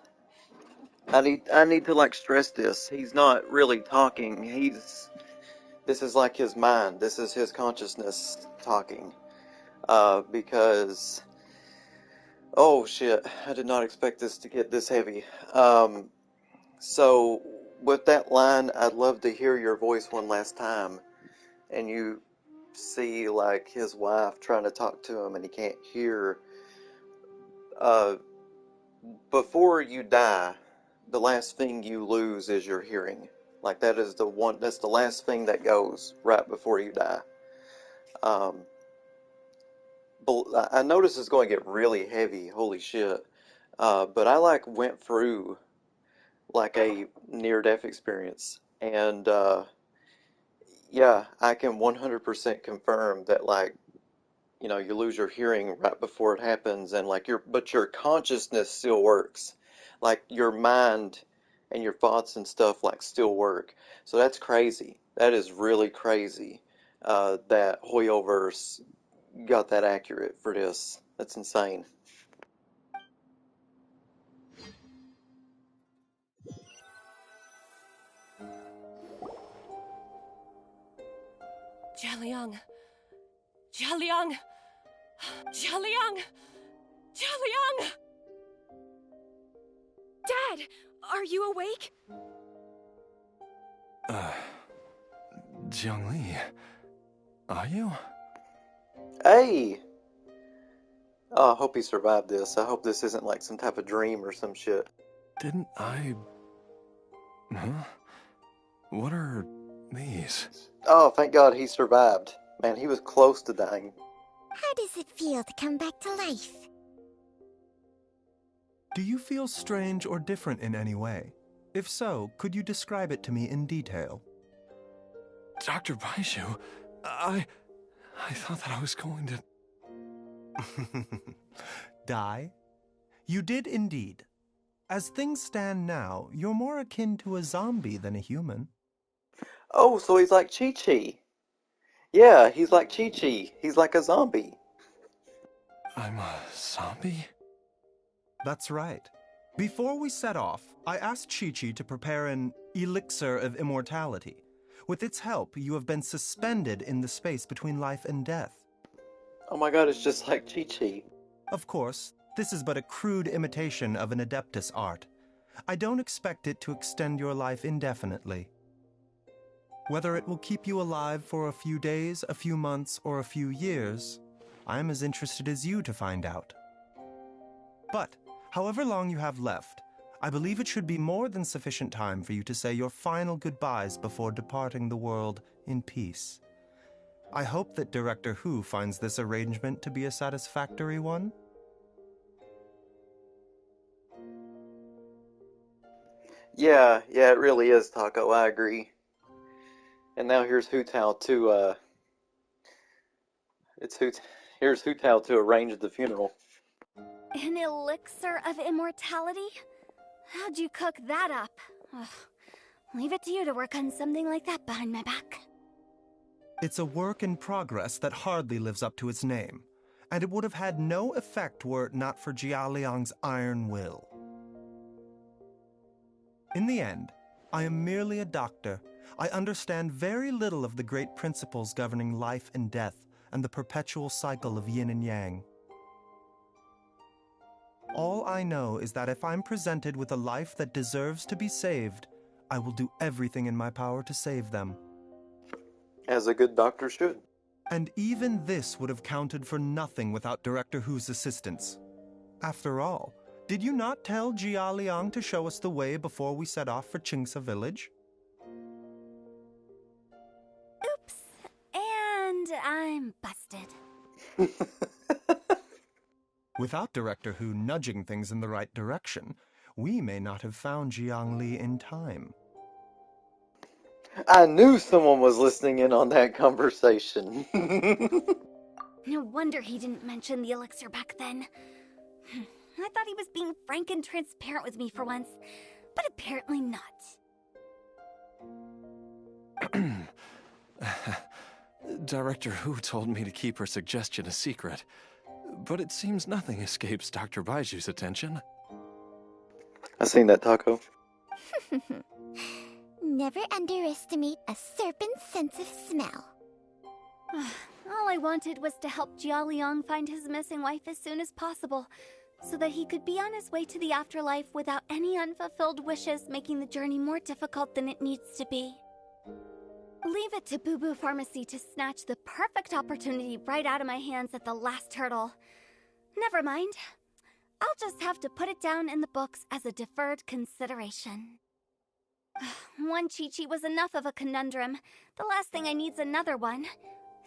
I need to like stress this. He's not really talking. This is like his mind. This is his consciousness talking. Because oh shit, I did not expect this to get this heavy. So with that line, I'd love to hear your voice one last time, and you see like his wife trying to talk to him and he can't hear. Before you die, the last thing you lose is your hearing. Like that's the last thing that goes right before you die. But I noticed it's going to get really heavy, holy shit. But I like went through like a near-death experience, and yeah, I can 100% confirm that, like, you know, you lose your hearing right before it happens, and like but your consciousness still works, like your mind and your thoughts and stuff like still work. So that's crazy. That is really crazy. That Hoyoverse got that accurate for this. That's insane. Jialiang! Jialiang! Jialiang! Jialiang! Dad! Are you awake? Jiangli, are you? Hey! Oh, I hope he survived this. I hope this isn't like some type of dream or some shit. Didn't I... Huh? What are these? Oh, thank God he survived. Man, he was close to dying. How does it feel to come back to life? Do you feel strange or different in any way? If so, could you describe it to me in detail? Dr. Baizhu, I thought that I was going to... Die? You did indeed. As things stand now, you're more akin to a zombie than a human. Oh, so he's like Chi-Chi. Yeah, he's like Chi-Chi. He's like a zombie. I'm a zombie? That's right. Before we set off, I asked Chi-Chi to prepare an elixir of immortality. With its help, you have been suspended in the space between life and death. Oh my God, it's just like Chi-Chi. Of course, this is but a crude imitation of an Adeptus art. I don't expect it to extend your life indefinitely. Whether it will keep you alive for a few days, a few months, or a few years, I am as interested as you to find out. But, however long you have left, I believe it should be more than sufficient time for you to say your final goodbyes before departing the world in peace. I hope that Director Hu finds this arrangement to be a satisfactory one. Yeah, it really is, Taco. I agree. And now here's Hu Tao to here's Hu Tao to arrange the funeral. An elixir of immortality? How'd you cook that up? Ugh. Leave it to you to work on something like that behind my back. It's a work in progress that hardly lives up to its name, and it would have had no effect were it not for Jialiang's iron will. In the end, I am merely a doctor. I understand very little of the great principles governing life and death and the perpetual cycle of yin and yang. All I know is that if I'm presented with a life that deserves to be saved, I will do everything in my power to save them. As a good doctor should. And even this would have counted for nothing without Director Hu's assistance. After all, did you not tell Jia Liang to show us the way before we set off for Qingce village? Oops. And I'm busted. Without Director Hu nudging things in the right direction, we may not have found Jiangli in time. I knew someone was listening in on that conversation. No wonder he didn't mention the elixir back then. I thought he was being frank and transparent with me for once, but apparently not. Director Hu told me to keep her suggestion a secret, but it seems nothing escapes Dr. Baizhu's attention. I seen that, Taco. Never underestimate a serpent's sense of smell. All I wanted was to help Jia Liang find his missing wife as soon as possible, so that he could be on his way to the afterlife without any unfulfilled wishes making the journey more difficult than it needs to be. Leave it to Boo Boo Pharmacy to snatch the perfect opportunity right out of my hands at the last hurdle. Never mind. I'll just have to put it down in the books as a deferred consideration. One Chi-Chi was enough of a conundrum. The last thing I need's another one.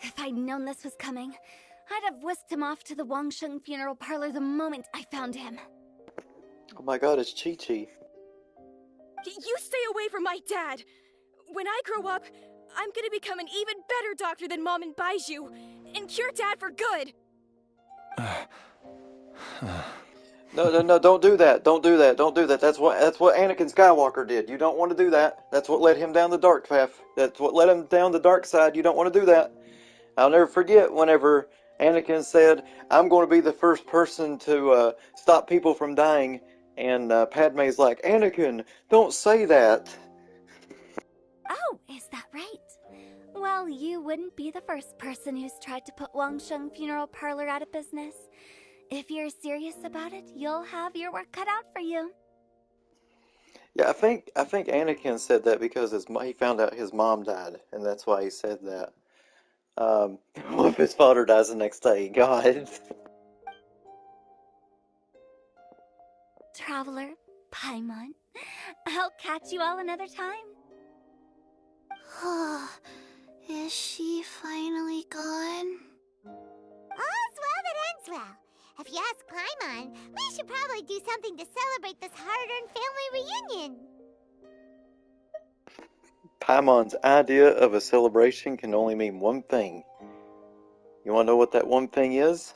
If I'd known this was coming, I'd have whisked him off to the Wangsheng funeral parlor the moment I found him. Oh my god, it's Chi-Chi. You stay away from my dad! When I grow up, I'm gonna become an even better doctor than Mom and Baizhu, and cure Dad for good! No, don't do that. Don't do that. Don't do that. That's what Anakin Skywalker did. You don't want to do that. That's what led him down the dark path. That's what led him down the dark side. You don't want to do that. I'll never forget whenever Anakin said, "I'm going to be the first person to stop people from dying," and Padme's like, "Anakin, don't say that." Oh, is that right? Well, you wouldn't be the first person who's tried to put Wangsheng funeral parlor out of business. If you're serious about it, you'll have your work cut out for you. Yeah, I think Anakin said that because he found out his mom died, and that's why he said that. What if his father dies the next day? God. Traveler, Paimon, I'll catch you all another time. Is she finally gone? All's well that ends well. If you ask Paimon, we should probably do something to celebrate this hard-earned family reunion. Paimon's idea of a celebration can only mean one thing. You want to know what that one thing is?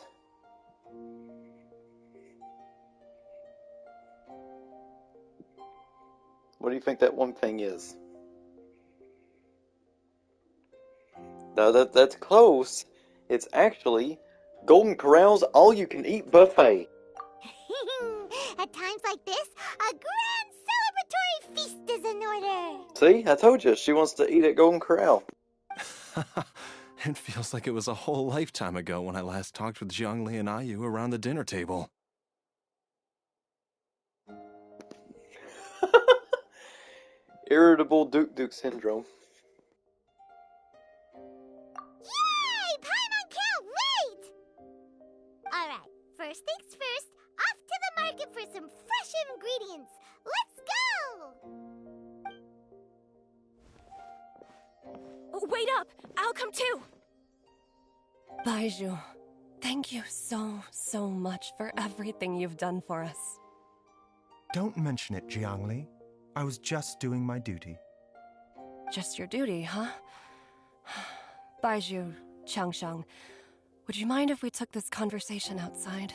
What do you think that one thing is? No, that's close. It's actually Golden Corral's all-you-can-eat buffet. At times like this, a grand celebratory feast is in order. See, I told you, she wants to eat at Golden Corral. It feels like it was a whole lifetime ago when I last talked with Zhongli and Ayu around the dinner table. Irritable Duke syndrome. Yay! Paimon can't wait! Alright, first things first, off to the market for some fresh ingredients. Let's go! Wait up! I'll come too! Baizhu, thank you so much for everything you've done for us. Don't mention it, Jiangli. I was just doing my duty. Just your duty, huh? Baizhu, Changsheng, would you mind if we took this conversation outside?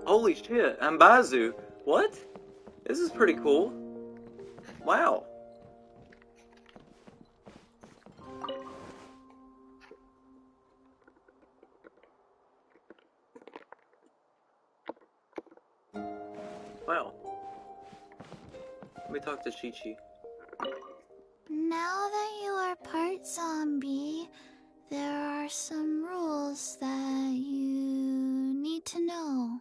Holy shit, I'm Baizhu. What? This is pretty cool. Wow. Wow. Let me talk to Chi-Chi. Now that you are part zombie, there are some rules that you need to know.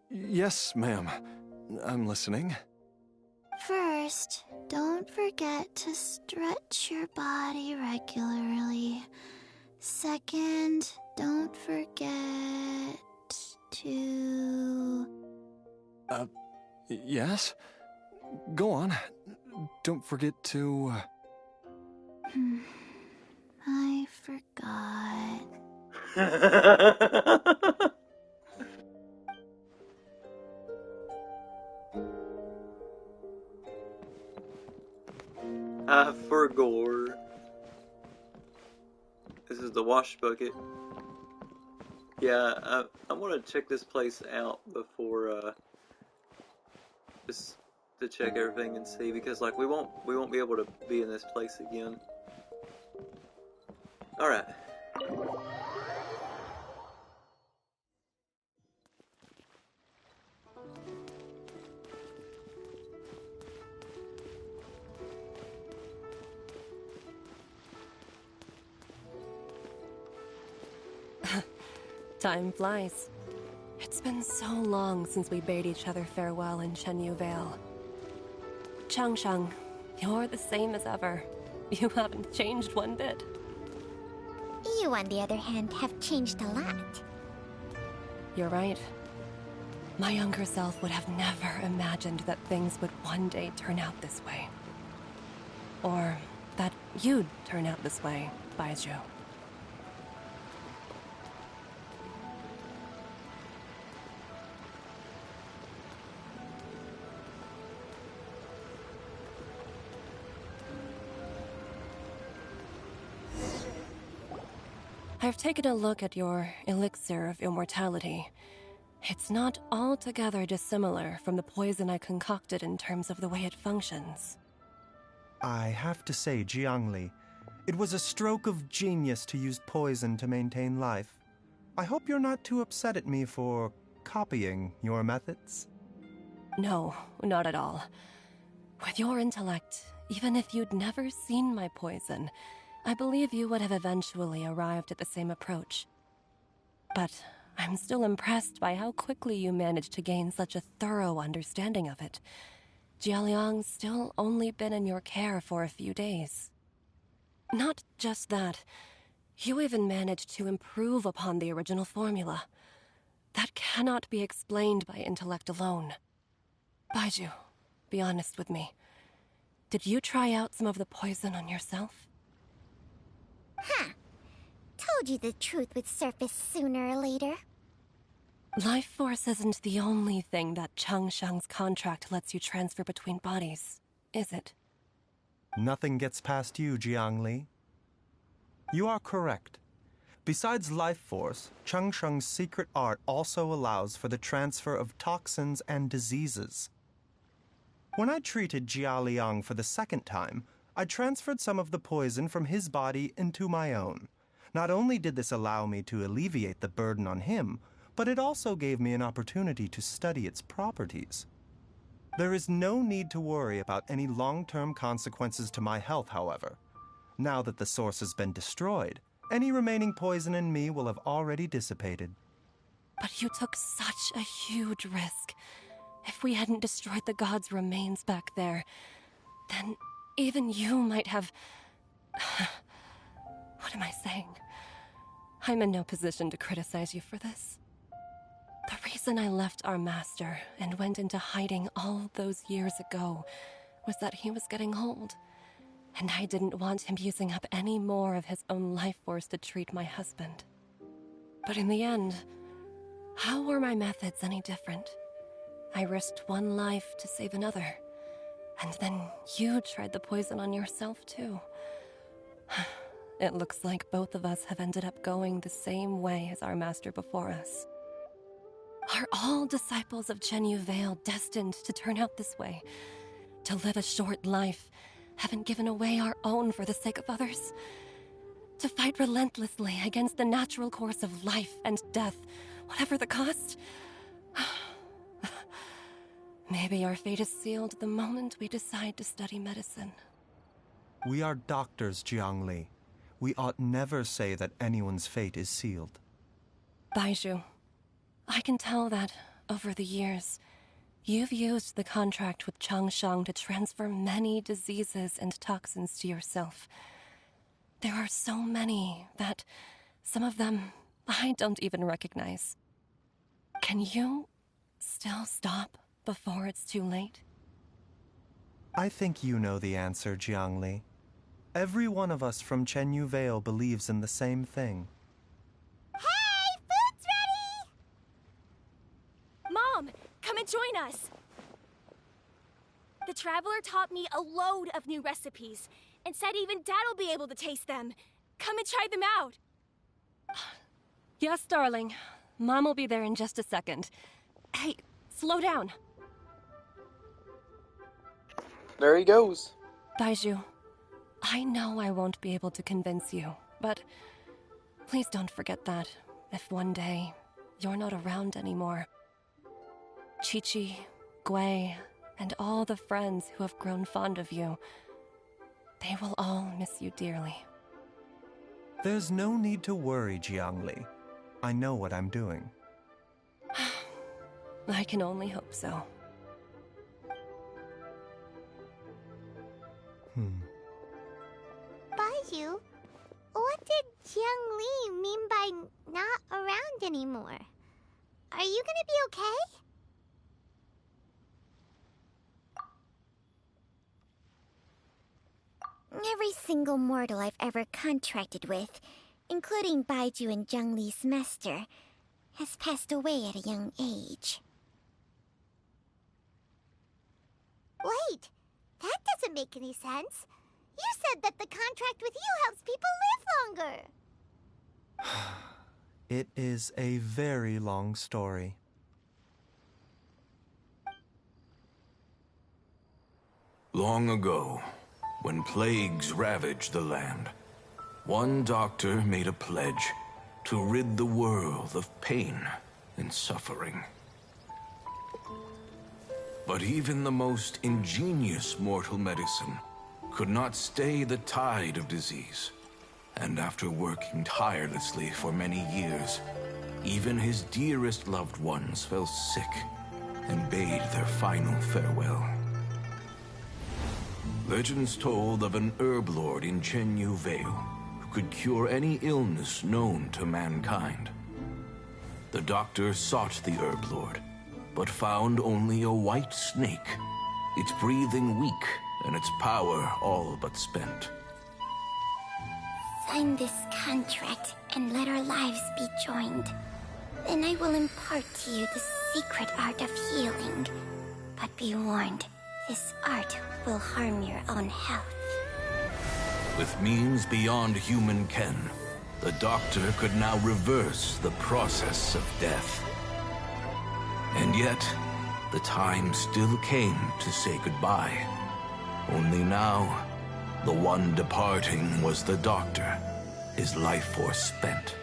Yes, ma'am. I'm listening. First, don't forget to stretch your body regularly. Second, don't forget to... Yes? Go on. Don't forget to... I forgot. I forgot. This is the wash bucket. Yeah, I want to check this place out before just to check everything and see, because like we won't be able to be in this place again. All right. Time flies. It's been so long since we bade each other farewell in Chenyu Vale. Changshang, you're the same as ever. You haven't changed one bit. You, on the other hand, have changed a lot. You're right. My younger self would have never imagined that things would one day turn out this way. Or that you'd turn out this way, Baizhu. I've taken a look at your elixir of immortality. It's not altogether dissimilar from the poison I concocted in terms of the way it functions. I have to say, Jiangli, it was a stroke of genius to use poison to maintain life. I hope you're not too upset at me for copying your methods. No, not at all. With your intellect, even if you'd never seen my poison, I believe you would have eventually arrived at the same approach. But I'm still impressed by how quickly you managed to gain such a thorough understanding of it. Jialiang's still only been in your care for a few days. Not just that, you even managed to improve upon the original formula. That cannot be explained by intellect alone. Baizhu, be honest with me. Did you try out some of the poison on yourself? Huh. Told you the truth would surface sooner or later. Life force isn't the only thing that Changshang's contract lets you transfer between bodies, is it? Nothing gets past you, Jiangli. You are correct. Besides life force, Changsheng's secret art also allows for the transfer of toxins and diseases. When I treated Jia Liang for the second time, I transferred some of the poison from his body into my own. Not only did this allow me to alleviate the burden on him, but it also gave me an opportunity to study its properties. There is no need to worry about any long-term consequences to my health, however. Now that the source has been destroyed, any remaining poison in me will have already dissipated. But you took such a huge risk. If we hadn't destroyed the god's remains back there, then even you might have... What am I saying? I'm in no position to criticize you for this. The reason I left our master and went into hiding all those years ago was that he was getting old, and I didn't want him using up any more of his own life force to treat my husband. But in the end, how were my methods any different? I risked one life to save another. And then you tried the poison on yourself, too. It looks like both of us have ended up going the same way as our master before us. Are all disciples of Chenyu Vale destined to turn out this way? To live a short life, having given away our own for the sake of others? To fight relentlessly against the natural course of life and death, whatever the cost? Maybe our fate is sealed the moment we decide to study medicine. We are doctors, Jiangli. We ought never say that anyone's fate is sealed. Baizhu, I can tell that, over the years, you've used the contract with Changshang to transfer many diseases and toxins to yourself. There are so many that some of them I don't even recognize. Can you still stop before it's too late? I think you know the answer, Jiangli. Every one of us from Chenyu Vale believes in the same thing. Hey, food's ready! Mom, come and join us. The Traveler taught me a load of new recipes and said even Dad'll be able to taste them. Come and try them out. Yes, darling. Mom will be there in just a second. Hey, slow down. There he goes. Baizhu, I know I won't be able to convince you, but please don't forget that if one day you're not around anymore, Chi-Chi, Gui, and all the friends who have grown fond of you, they will all miss you dearly. There's no need to worry, Jiangli. I know what I'm doing. I can only hope so. Baizhu, what did Jiang Li mean by not around anymore? Are you gonna be okay? Every single mortal I've ever contracted with, including Baizhu and Zhongli's master, has passed away at a young age. Wait, that doesn't make any sense. You said that the contract with you helps people live longer. It is a very long story. Long ago, when plagues ravaged the land, one doctor made a pledge to rid the world of pain and suffering. But even the most ingenious mortal medicine could not stay the tide of disease. And after working tirelessly for many years, even his dearest loved ones fell sick and bade their final farewell. Legends told of an herb lord in Chenyu Vale who could cure any illness known to mankind. The doctor sought the herb lord, but found only a white snake, its breathing weak and its power all but spent. Sign this contract and let our lives be joined. Then I will impart to you the secret art of healing. But be warned, this art will harm your own health. With means beyond human ken, the doctor could now reverse the process of death. And yet, the time still came to say goodbye. Only now, the one departing was the doctor, his life force spent.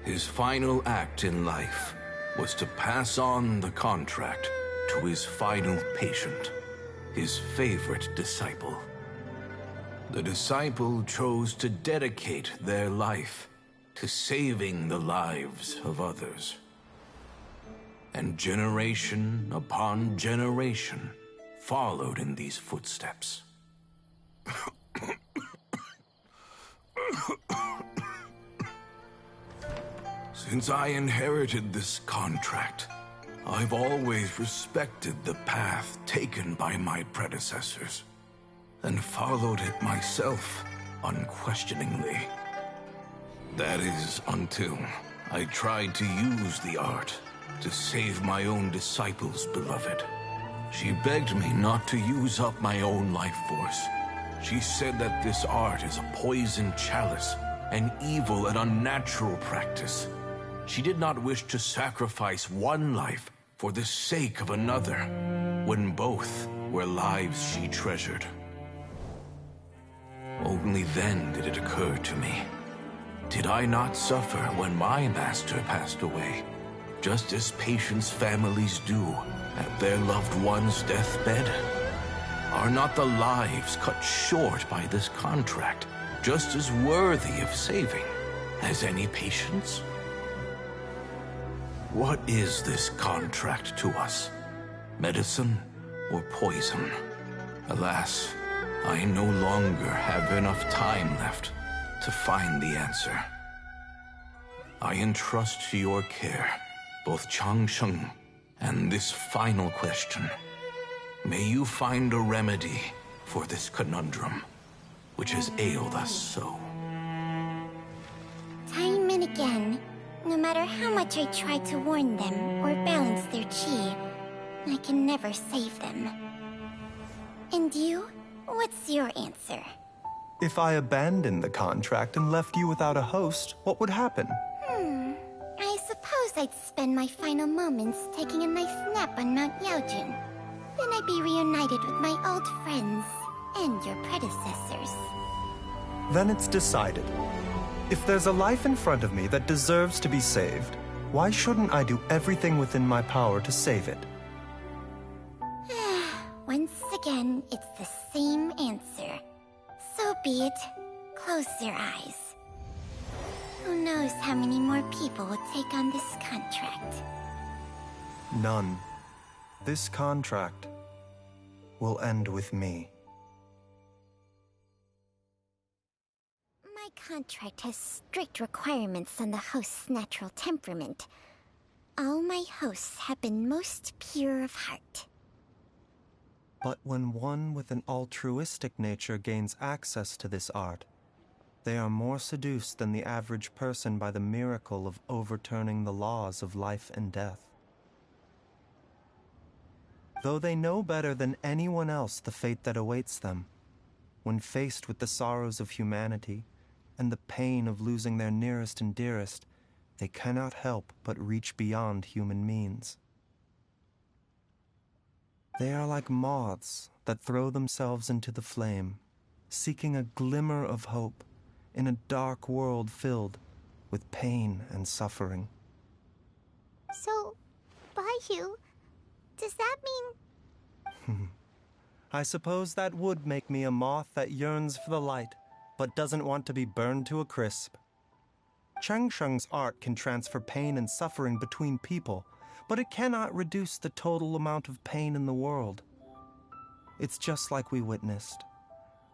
His final act in life was to pass on the contract to his final patient, his favorite disciple. The disciple chose to dedicate their life to saving the lives of others. And generation upon generation followed in these footsteps. Since I inherited this contract, I've always respected the path taken by my predecessors, and followed it myself unquestioningly. That is, until I tried to use the art to save my own disciple's beloved. She begged me not to use up my own life force. She said that this art is a poison chalice, an evil and unnatural practice, she did not wish to sacrifice one life for the sake of another, when both were lives she treasured. Only then did it occur to me. Did I not suffer when my master passed away, just as patients' families do at their loved one's deathbed? Are not the lives cut short by this contract just as worthy of saving as any patients? What is this contract to us? Medicine or poison? Alas, I no longer have enough time left to find the answer. I entrust to your care both Changsheng and this final question. May you find a remedy for this conundrum, which has ailed us so. Time and again, no matter how much I try to warn them or balance their chi, I can never save them. And you? What's your answer? If I abandoned the contract and left you without a host, what would happen? I suppose I'd spend my final moments taking a nice nap on Mount Yaojun. Then I'd be reunited with my old friends and your predecessors. Then it's decided. If there's a life in front of me that deserves to be saved, why shouldn't I do everything within my power to save it? Once again, it's the same answer. So be it. Close your eyes. Who knows how many more people will take on this contract? None. This contract will end with me. My contract has strict requirements on the host's natural temperament. All my hosts have been most pure of heart. But when one with an altruistic nature gains access to this art, they are more seduced than the average person by the miracle of overturning the laws of life and death. Though they know better than anyone else the fate that awaits them, when faced with the sorrows of humanity and the pain of losing their nearest and dearest, they cannot help but reach beyond human means. They are like moths that throw themselves into the flame, seeking a glimmer of hope in a dark world filled with pain and suffering. So, Baizhu, does that mean... I suppose that would make me a moth that yearns for the light, but doesn't want to be burned to a crisp. Changsheng's art can transfer pain and suffering between people, but it cannot reduce the total amount of pain in the world. It's just like we witnessed.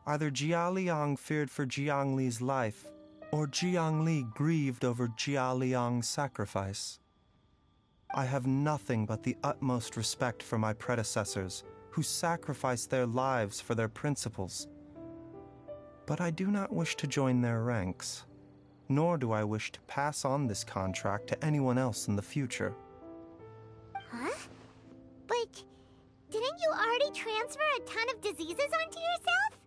Either Jia Liang feared for Jiang Li's life, or Jiang Li grieved over Jia Liang's sacrifice. I have nothing but the utmost respect for my predecessors, who sacrificed their lives for their principles. But I do not wish to join their ranks, nor do I wish to pass on this contract to anyone else in the future. Huh? But didn't you already transfer a ton of diseases onto yourself?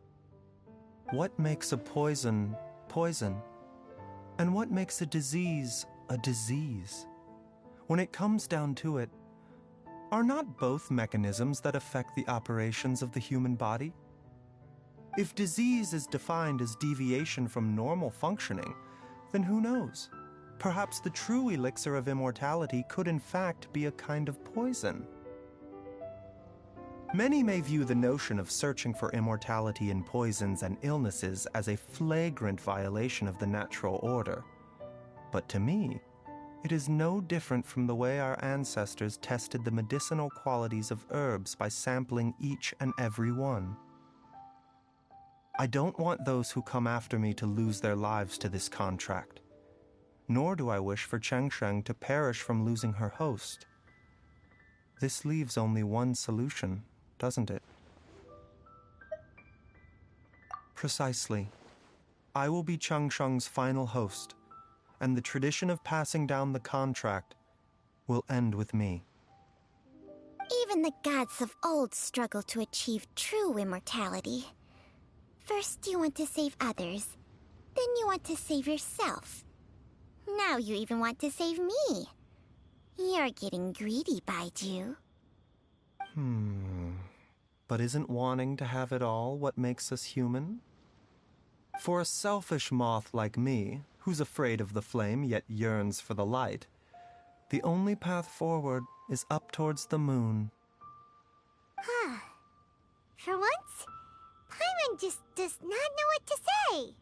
What makes a poison, poison? And what makes a disease, a disease? When it comes down to it, are not both mechanisms that affect the operations of the human body? If disease is defined as deviation from normal functioning, then who knows? Perhaps the true elixir of immortality could in fact be a kind of poison. Many may view the notion of searching for immortality in poisons and illnesses as a flagrant violation of the natural order. But to me, it is no different from the way our ancestors tested the medicinal qualities of herbs by sampling each and every one. I don't want those who come after me to lose their lives to this contract. Nor do I wish for Changsheng to perish from losing her host. This leaves only one solution, doesn't it? Precisely. I will be Changsheng's final host, and the tradition of passing down the contract will end with me. Even the gods of old struggle to achieve true immortality. First you want to save others, then you want to save yourself. Now you even want to save me. You're getting greedy, Baizhu. But isn't wanting to have it all what makes us human? For a selfish moth like me, who's afraid of the flame yet yearns for the light, the only path forward is up towards the moon. For once, Paimon just does not know what to say.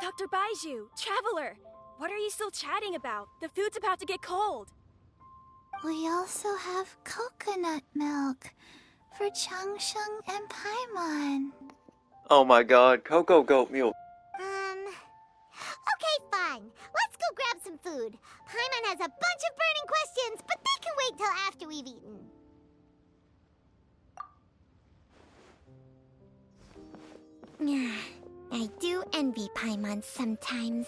Dr. Baizhu, Traveler, what are you still chatting about? The food's about to get cold. We also have coconut milk for Changsheng and Paimon. Oh my god, cocoa goat milk. Okay, fine. Let's go grab some food. Paimon has a bunch of burning questions, but they can wait till after we've eaten. I do envy Paimon sometimes.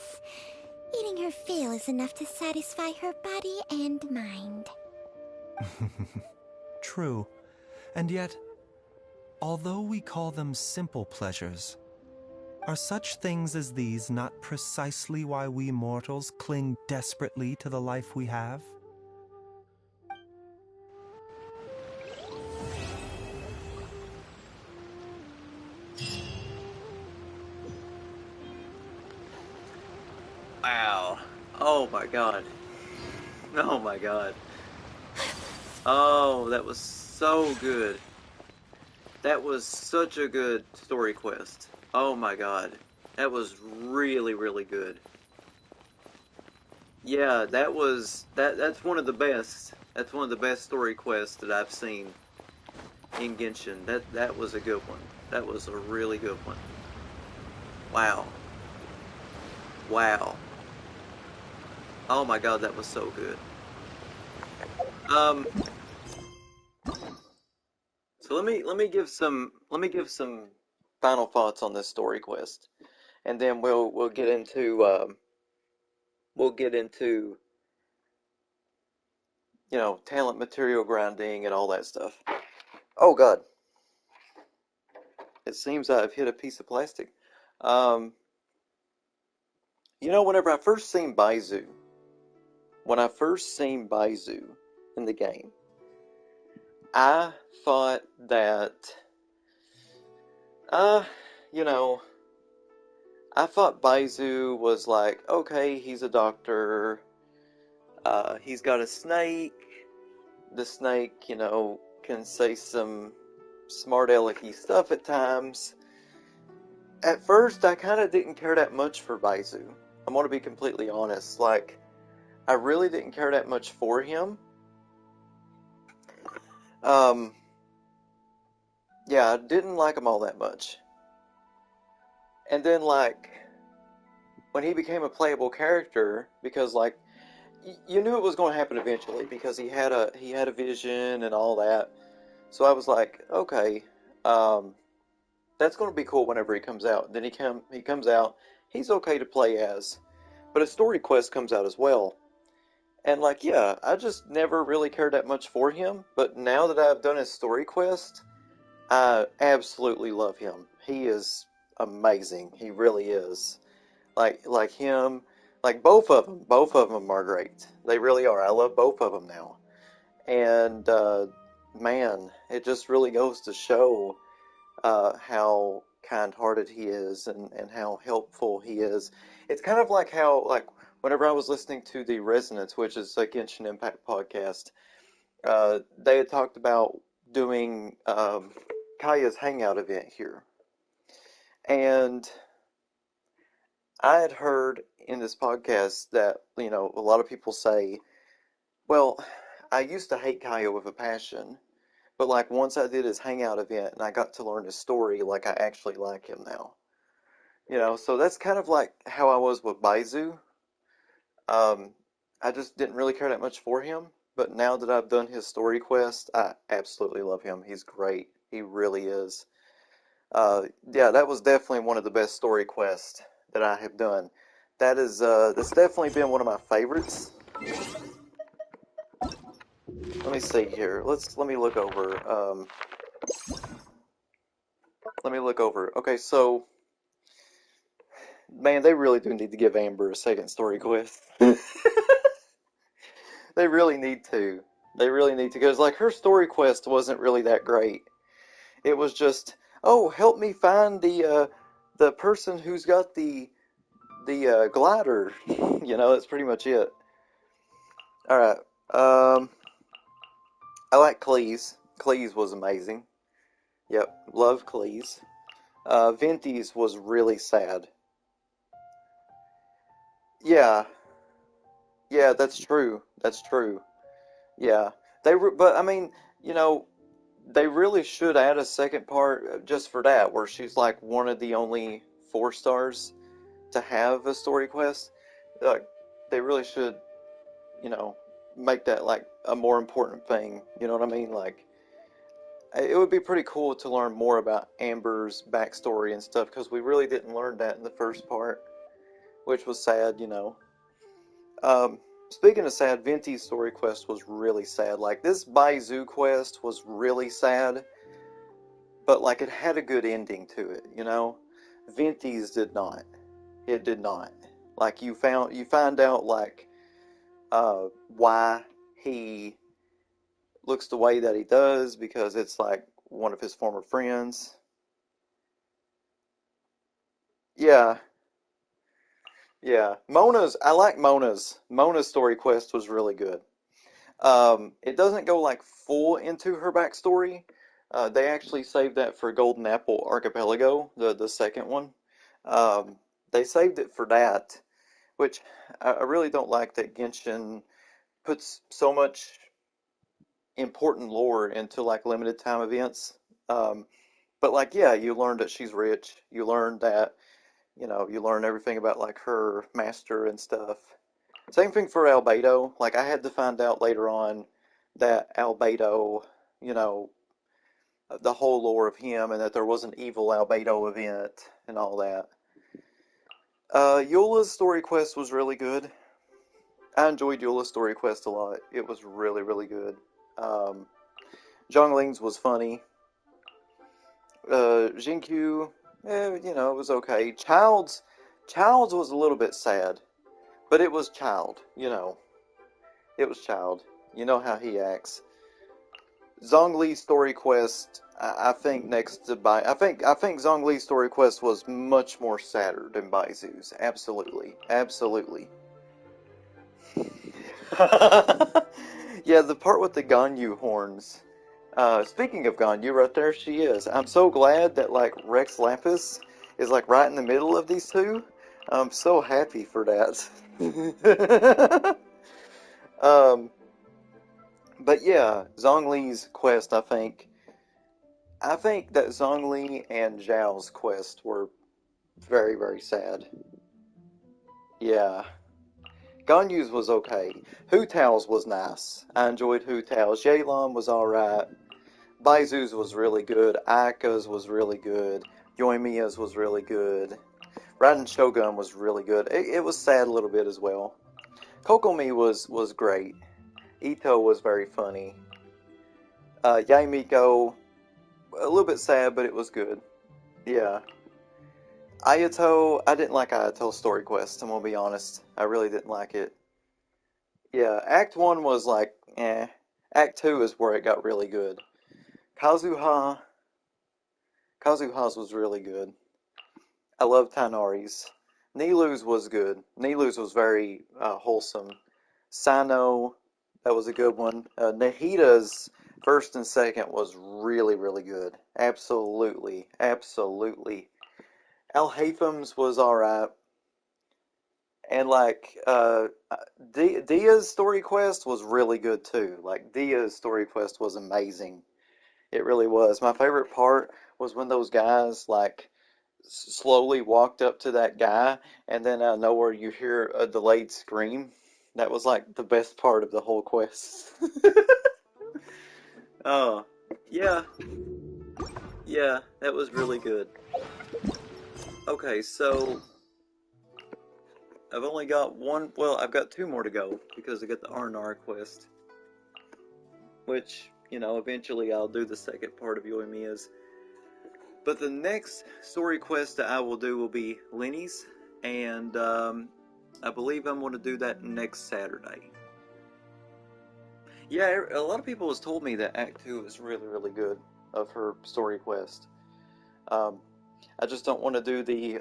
Eating her fill is enough to satisfy her body and mind. True. And yet, although we call them simple pleasures, are such things as these not precisely why we mortals cling desperately to the life we have? Wow. Oh my god. Oh my god. Oh, that was so good. That was such a good story quest. Oh my god. That was really, really good. Yeah, that's one of the best. That's one of the best story quests that I've seen in Genshin. That was a good one. That was a really good one. Wow. Wow. Oh my god, that was so good. So let me give some final thoughts on this story quest, and then we'll get into you know, talent material grinding and all that stuff. Oh god, it seems I've hit a piece of plastic. You know, whenever I first seen Baizhu, in the game, I thought that, you know, I thought Baizhu was like, okay, he's a doctor, he's got a snake, the snake, you know, can say some smart alecky stuff at times. At first, I kind of didn't care that much for Baizhu. I'm gonna be completely honest, like, I really didn't care that much for him. Yeah, I didn't like him all that much. And then, like, when he became a playable character, because, like, you knew it was going to happen eventually, because he had a vision and all that. So I was like, okay, that's going to be cool whenever he comes out. Then he comes out, he's okay to play as, but a story quest comes out as well. And, like, yeah, I just never really cared that much for him, but now that I've done his story quest, I absolutely love him. He is amazing. He really is. Like him, like both of them are great. They really are. I love both of them now. And, man, it just really goes to show how kind-hearted he is and how helpful he is. It's kind of like how, like, whenever I was listening to the Resonance, which is a Genshin Impact podcast, they had talked about doing Kaya's hangout event here. And I had heard in this podcast that, you know, a lot of people say, well, I used to hate Kaya with a passion, but, like, once I did his hangout event and I got to learn his story, like, I actually like him now. You know, so that's kind of like how I was with Baizhu. I just didn't really care that much for him, but now that I've done his story quest, I absolutely love him. He's great. He really is. Yeah, that was definitely one of the best story quests that I have done. That's definitely been one of my favorites. Let me see here. Let me look over. Let me look over. Okay, so man, they really do need to give Amber a second story quest. They really need to. They really need to, because like her story quest wasn't really that great. It was just, oh, help me find the person who's got the glider. You know, that's pretty much it. All right. I like Cleese. Cleese was amazing. Yep, love Cleese. Venties was really sad. Yeah, yeah, that's true. That's true. Yeah, but I mean, you know, they really should add a second part just for that, where she's like one of the only 4 stars to have a story quest. Like, they really should, you know, make that like a more important thing. You know what I mean? Like, it would be pretty cool to learn more about Amber's backstory and stuff, because we really didn't learn that in the first part, which was sad, you know. Speaking of sad, Venti's story quest was really sad. Like, this Baizhu quest was really sad, but like it had a good ending to it, you know? Venti's did not. It did not. Like, you find out like why he looks the way that he does, because it's like one of his former friends. Yeah, yeah. I like Mona's story quest was really good. It doesn't go like full into her backstory. They actually saved that for Golden Apple Archipelago, the second one. They saved it for that, which I really don't like that Genshin puts so much important lore into like limited time events. Um, but like, yeah, you learn that she's rich. You learn that, you know, you learn everything about like her master and stuff. Same thing for Albedo. Like, I had to find out later on that Albedo, you know, the whole lore of him, and that there was an evil Albedo event and all that. Eula's story quest was really good. I enjoyed Eula's story quest a lot. It was really, really good. Zhongling's was funny. Jinkyu, you know, it was okay. Child's was a little bit sad, but it was Child, you know. It was Child. You know how he acts. Zhongli's story quest, I think next to I think Zhongli's story quest was much more sadder than Baizu's. Absolutely, absolutely. Yeah, the part with the Ganyu horns. Speaking of Ganyu, right there she is. I'm so glad that like Rex Lapis is like right in the middle of these two. I'm so happy for that. um, but yeah, Zhongli's quest, I think that Zhongli and Zhao's quest were very, very sad. Yeah. Ganyu's was okay. Hu Tao's was nice. I enjoyed Hu Tao's. Yelan was alright. Baizu's was really good. Aika's was really good. Yoimiya's was really good. Raiden Shogun was really good. It was sad a little bit as well. Kokomi was great. Ito was very funny. Yaimiko, a little bit sad, but it was good. Yeah. Ayato, I didn't like Ayato's story quest, I'm gonna be honest. I really didn't like it. Yeah, Act 1 was like, eh. Act 2 is where it got really good. Kazuha, Kazuha's was really good. I love Tanari's. Nilu's was good. Nilu's was very wholesome. Sano, that was a good one. Nahita's first and second was really, really good. Absolutely, absolutely. Al Haytham's was alright. And like Dia's story quest was really good too. Like, Dia's story quest was amazing. It really was. My favorite part was when those guys like slowly walked up to that guy, and then out of nowhere you hear a delayed scream. That was like the best part of the whole quest. Oh, yeah, yeah, that was really good. Okay, so I've only got one. Well, I've got 2 more to go because I got the R&R quest, which, you know, eventually I'll do the second part of Yoimiya's. But the next story quest that I will do will be Lenny's, and I believe I'm going to do that next Saturday. Yeah, a lot of people has told me that Act 2 is really, really good of her story quest. I just don't want to do the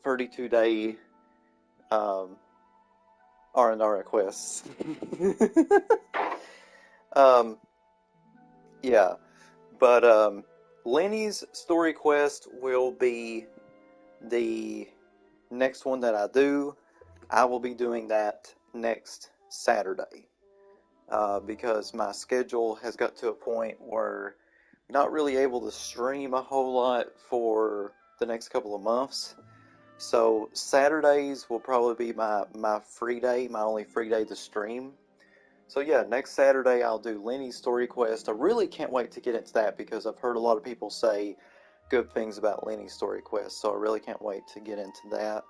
32-day R&R quests. Yeah, but Lenny's story quest will be the next one that I do. I will be doing that next Saturday because my schedule has got to a point where I'm not really able to stream a whole lot for the next couple of months. So Saturdays will probably be my free day, my only free day to stream. So yeah, next Saturday I'll do Lenny's story quest. I really can't wait to get into that because I've heard a lot of people say good things about Lenny's story quest. So I really can't wait to get into that.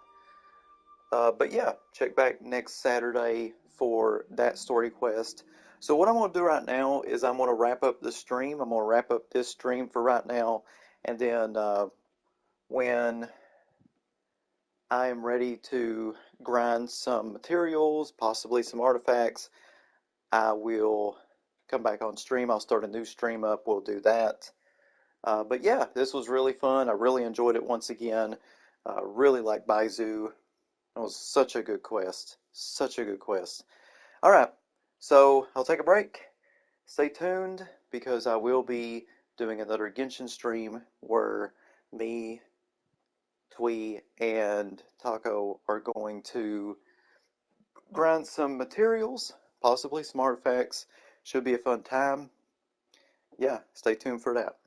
But yeah, check back next Saturday for that story quest. So what I'm going to do right now is I'm going to wrap up the stream. I'm going to wrap up this stream for right now. And then when I am ready to grind some materials, possibly some artifacts, I will come back on stream. I'll start a new stream up. We'll do that. But yeah, this was really fun. I really enjoyed it once again. Really like Baizhu. It was such a good quest. Such a good quest. Alright, so I'll take a break. Stay tuned because I will be doing another Genshin stream where me, Twee, and Taco are going to grind some materials, possibly some artifacts. Should be a fun time. Yeah, stay tuned for that.